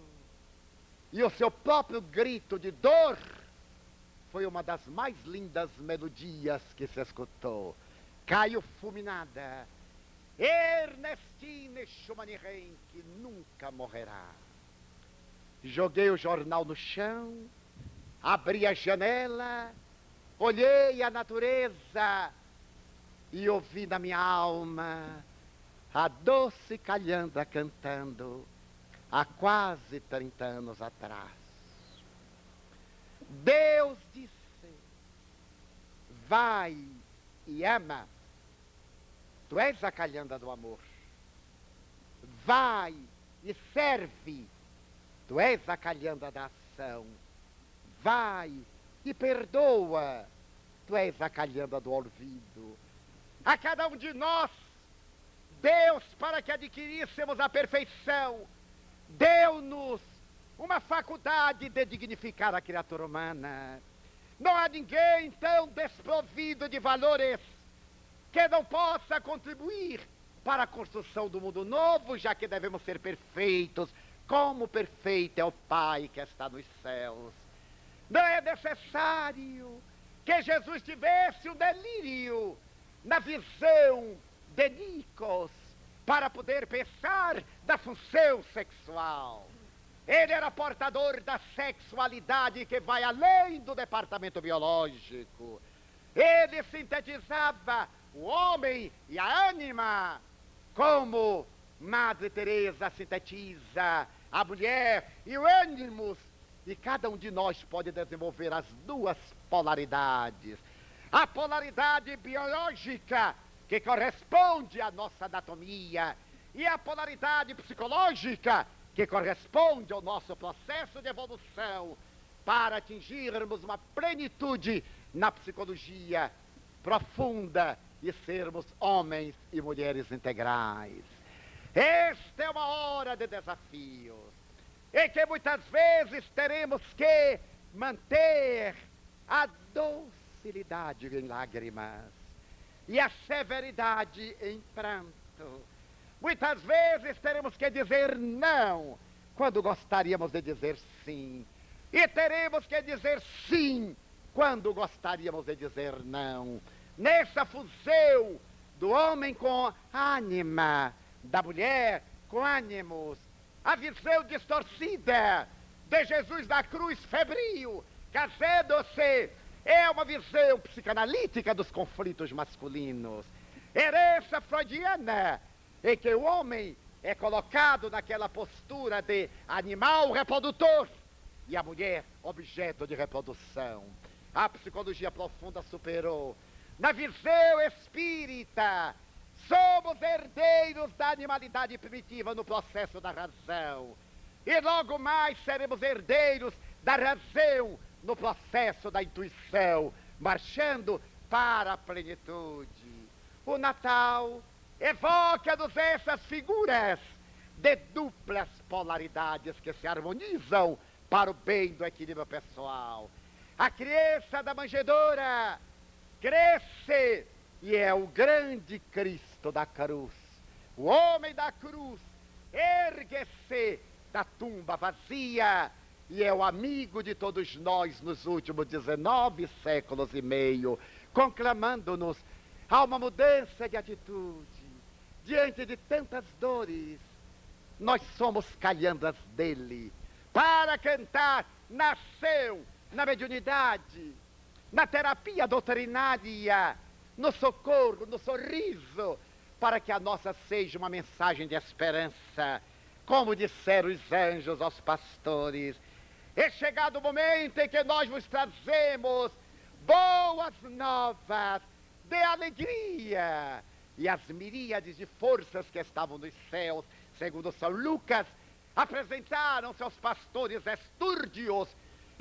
E o seu próprio grito de dor foi uma das mais lindas melodias que se escutou. Caiu fulminada. Ernestine Schumann-Heink nunca morrerá. Joguei o jornal no chão, abri a janela, olhei a natureza e ouvi na minha alma a doce calhandra cantando há quase 30 anos atrás. Deus disse: vai e ama. Tu és a calhanda do amor. Vai e serve. Tu és a calhanda da ação. Vai e perdoa. Tu és a calhanda do olvido. A cada um de nós, Deus, para que adquiríssemos a perfeição, deu-nos uma faculdade de dignificar a criatura humana. Não há ninguém tão desprovido de valores que não possa contribuir para a construção do mundo novo, já que devemos ser perfeitos, como perfeito é o Pai que está nos céus. Não é necessário que Jesus tivesse um delírio na visão de Nikos para poder pensar da função sexual. Ele era portador da sexualidade que vai além do departamento biológico. Ele sintetizava o homem e a ânima, como Madre Teresa sintetiza a mulher e o ânimos. E cada um de nós pode desenvolver as duas polaridades. A polaridade biológica, que corresponde à nossa anatomia, e a polaridade psicológica, que corresponde ao nosso processo de evolução, para atingirmos uma plenitude na psicologia profunda e sermos homens e mulheres integrais. Esta é uma hora de desafios, em que muitas vezes teremos que manter a docilidade em lágrimas e a severidade em pranto. Muitas vezes teremos que dizer não, quando gostaríamos de dizer sim. E teremos que dizer sim, quando gostaríamos de dizer não. Nessa fusão do homem com ânima, da mulher com ânimos, a visão distorcida de Jesus na cruz febril, casando-se, é uma visão psicanalítica dos conflitos masculinos. Herança freudiana, em que o homem é colocado naquela postura de animal reprodutor e a mulher objeto de reprodução. A psicologia profunda superou. Na visão espírita, somos herdeiros da animalidade primitiva no processo da razão. E logo mais seremos herdeiros da razão no processo da intuição, marchando para a plenitude. O Natal evoca-nos essas figuras de duplas polaridades que se harmonizam para o bem do equilíbrio pessoal. A criança da manjedoura cresce e é o grande Cristo da cruz. O homem da cruz ergue-se da tumba vazia e é o amigo de todos nós nos últimos 19 séculos e meio, conclamando-nos a uma mudança de atitude. Diante de tantas dores, nós somos calhandras dele. Para cantar, nasceu na mediunidade, na terapia doutrinária, no socorro, no sorriso, para que a nossa seja uma mensagem de esperança, como disseram os anjos aos pastores. É chegado o momento em que nós vos trazemos boas novas de alegria. E as miríades de forças que estavam nos céus, segundo São Lucas, apresentaram-se aos pastores estúrdios,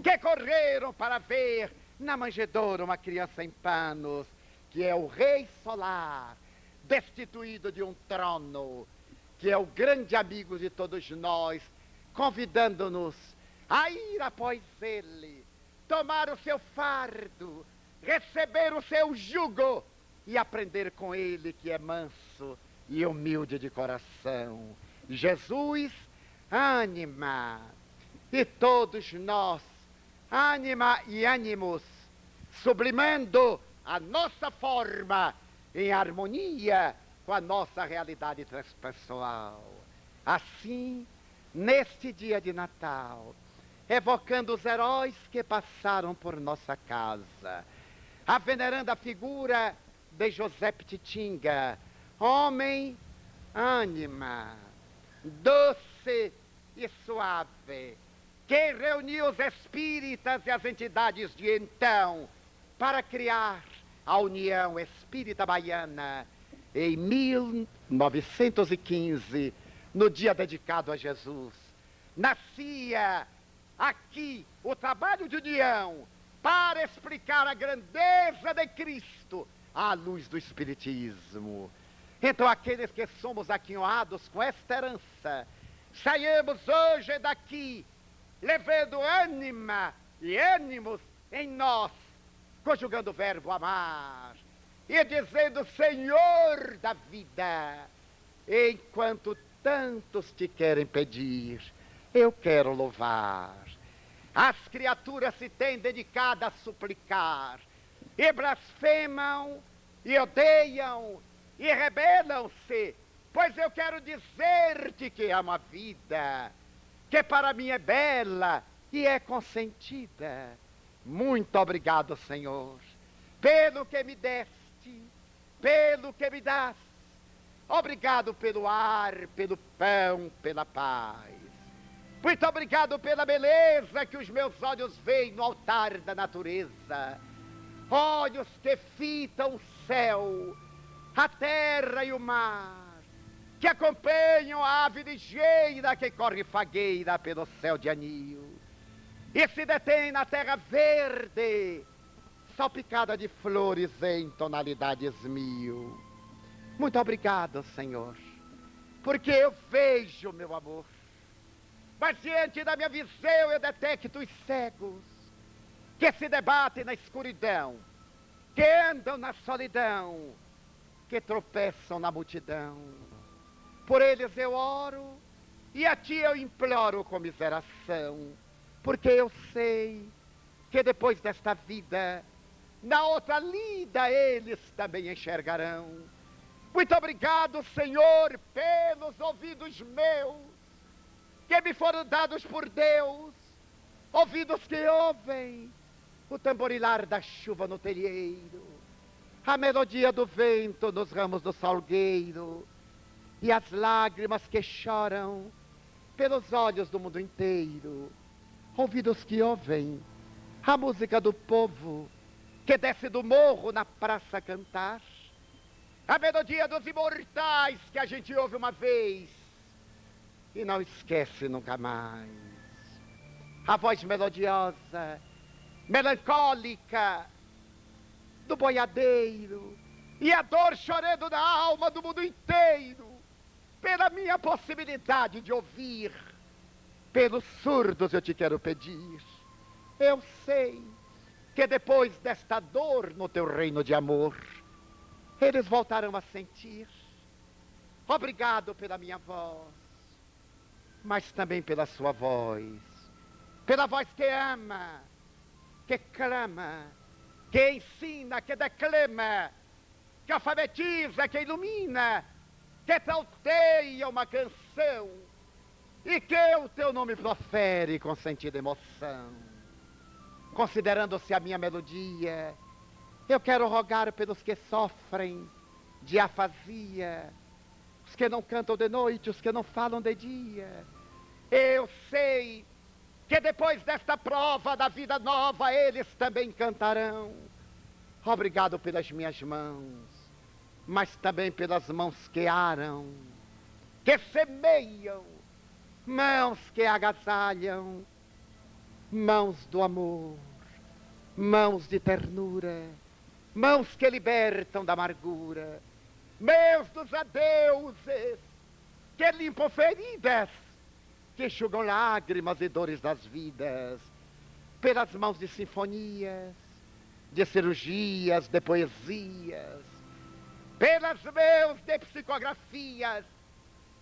que correram para ver na manjedoura uma criança em panos, que é o Rei Solar, destituído de um trono, que é o grande amigo de todos nós, convidando-nos a ir após ele, tomar o seu fardo, receber o seu jugo e aprender com ele, que é manso e humilde de coração. Jesus, ânima, e todos nós, ânima e ânimos, sublimando a nossa forma em harmonia com a nossa realidade transpessoal. Assim, neste dia de Natal, evocando os heróis que passaram por nossa casa, a veneranda figura de José Pititinga, homem, ânima, doce e suave, que reuniu os espíritas e as entidades de então para criar a União Espírita Baiana em 1915, no dia dedicado a Jesus. Nascia aqui o trabalho de união para explicar a grandeza de Cristo à luz do Espiritismo. Então, aqueles que somos aquinhoados com esta herança, saiamos hoje daqui levando ânima e ânimos em nós, conjugando o verbo amar e dizendo: Senhor da vida, enquanto tantos te querem pedir, eu quero louvar. As criaturas se têm dedicado a suplicar, e blasfemam, e odeiam, e rebelam-se, pois eu quero dizer-te que amo a vida, que para mim é bela e é consentida. Muito obrigado, Senhor, pelo que me deste, pelo que me das. Obrigado pelo ar, pelo pão, pela paz. Muito obrigado pela beleza que os meus olhos veem no altar da natureza. Olhos que fitam o céu, a terra e o mar, que acompanham a ave ligeira que corre fagueira pelo céu de anil e se detém na terra verde, salpicada de flores em tonalidades mil. Muito obrigado, Senhor, porque eu vejo, meu amor, mas diante da minha visão eu detecto os cegos que se debatem na escuridão, que andam na solidão, que tropeçam na multidão. Por eles eu oro e a ti eu imploro comiseração, porque eu sei que depois desta vida, na outra lida eles também enxergarão. Muito obrigado, Senhor, pelos ouvidos meus, que me foram dados por Deus, ouvidos que ouvem o tamborilar da chuva no telheiro, a melodia do vento nos ramos do salgueiro, e as lágrimas que choram pelos olhos do mundo inteiro. Ouvidos que ouvem a música do povo que desce do morro na praça cantar, a melodia dos imortais que a gente ouve uma vez e não esquece nunca mais. A voz melodiosa, melancólica do boiadeiro, e a dor chorando na alma do mundo inteiro pela minha possibilidade de ouvir. Pelos surdos eu te quero pedir. Eu sei que depois desta dor no teu reino de amor, eles voltarão a sentir. Obrigado pela minha voz, mas também pela sua voz. Pela voz que ama, que clama, que ensina, que declama, que alfabetiza, que ilumina, que trauteia uma canção e que o teu nome profere com sentido e emoção. Considerando-se a minha melodia, eu quero rogar pelos que sofrem de afasia, os que não cantam de noite, os que não falam de dia. Eu sei que depois desta prova da vida nova, eles também cantarão. Obrigado pelas minhas mãos, mas também pelas mãos que aram, que semeiam, mãos que agasalham, mãos do amor, mãos de ternura, mãos que libertam da amargura, meus dos adeuses, que limpam feridas, que enxugam lágrimas e dores das vidas, pelas mãos de sinfonias, de cirurgias, de poesias, pelas mãos de psicografias,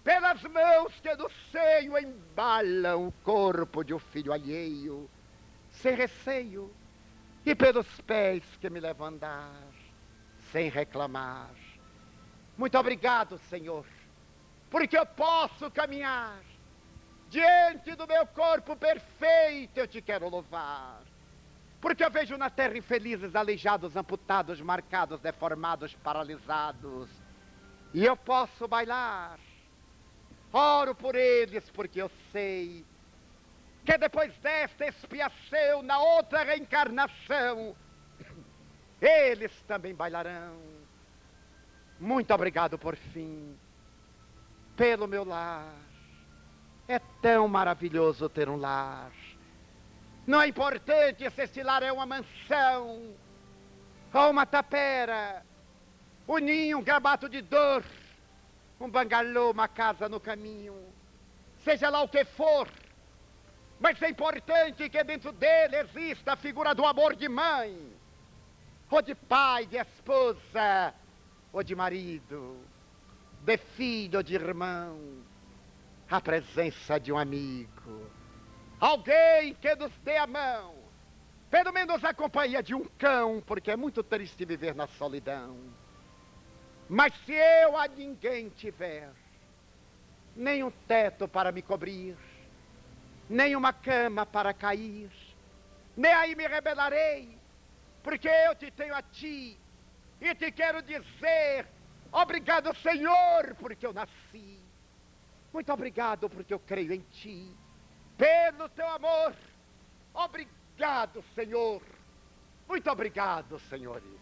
pelas mãos que no seio embalam o corpo de um filho alheio, sem receio, e pelos pés que me levam a andar, sem reclamar. Muito obrigado, Senhor, porque eu posso caminhar. Diante do meu corpo perfeito eu te quero louvar. Porque eu vejo na terra infelizes, aleijados, amputados, marcados, deformados, paralisados. E eu posso bailar. Oro por eles porque eu sei que depois desta expiação, na outra reencarnação, eles também bailarão. Muito obrigado por fim, pelo meu lar. É tão maravilhoso ter um lar. Não é importante se este lar é uma mansão, ou uma tapera, um ninho, um gabato de dor, um bangalô, uma casa no caminho, seja lá o que for. Mas é importante que dentro dele exista a figura do amor de mãe, ou de pai, de esposa, ou de marido, de filho ou de irmão, a presença de um amigo, alguém que nos dê a mão, pelo menos a companhia de um cão, porque é muito triste viver na solidão. Mas se eu a ninguém tiver, nem um teto para me cobrir, nem uma cama para cair, nem aí me rebelarei, porque eu te tenho a ti, e te quero dizer, obrigado, Senhor, porque eu nasci. Muito obrigado porque eu creio em ti, pelo teu amor. Obrigado, Senhor. Muito obrigado, senhores.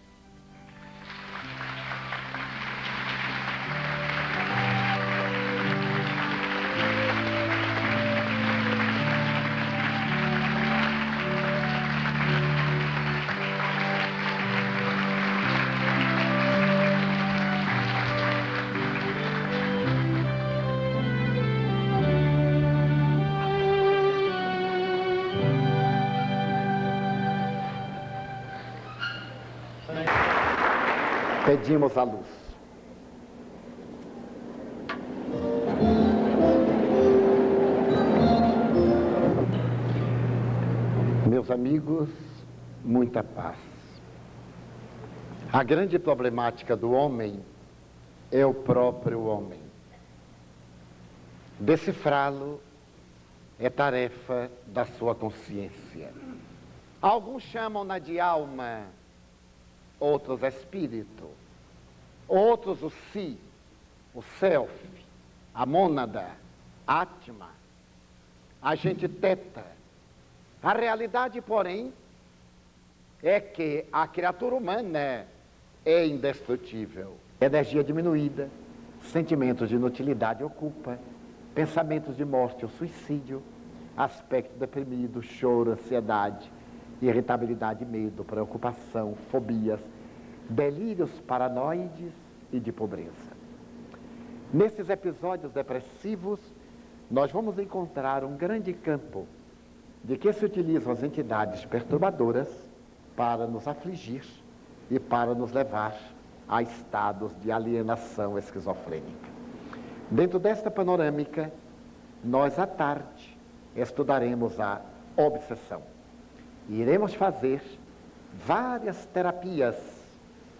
Pedimos a luz. Meus amigos, muita paz. A grande problemática do homem é o próprio homem. Decifrá-lo é tarefa da sua consciência. Alguns chamam-na de alma, outros espírito, outros o si, o self, a mônada, atma, agente teta. A realidade, porém, é que a criatura humana é indestrutível. Energia diminuída, sentimentos de inutilidade ocupa, pensamentos de morte ou suicídio, aspecto deprimido, choro, ansiedade, irritabilidade, medo, preocupação, fobias, delírios paranoides e de pobreza. Nesses episódios depressivos, nós vamos encontrar um grande campo de que se utilizam as entidades perturbadoras para nos afligir e para nos levar a estados de alienação esquizofrênica. Dentro desta panorâmica, nós à tarde estudaremos a obsessão. E iremos fazer várias terapias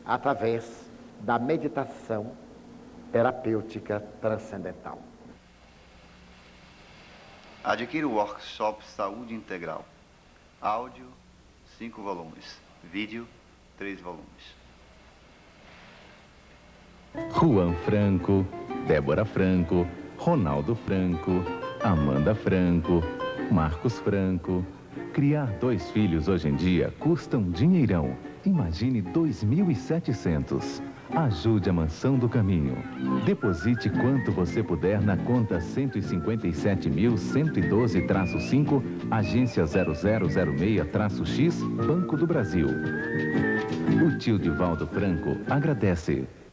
através da meditação terapêutica transcendental. Adquira o workshop Saúde Integral. Áudio, 5 volumes. Vídeo, 3 volumes. Juan Franco, Débora Franco, Ronaldo Franco, Amanda Franco, Marcos Franco. Criar 2 filhos hoje em dia custa um dinheirão. Imagine 2.700. Ajude a Mansão do Caminho. Deposite quanto você puder na conta 157.112-5, agência 0006-X, Banco do Brasil. O tio Divaldo Franco agradece.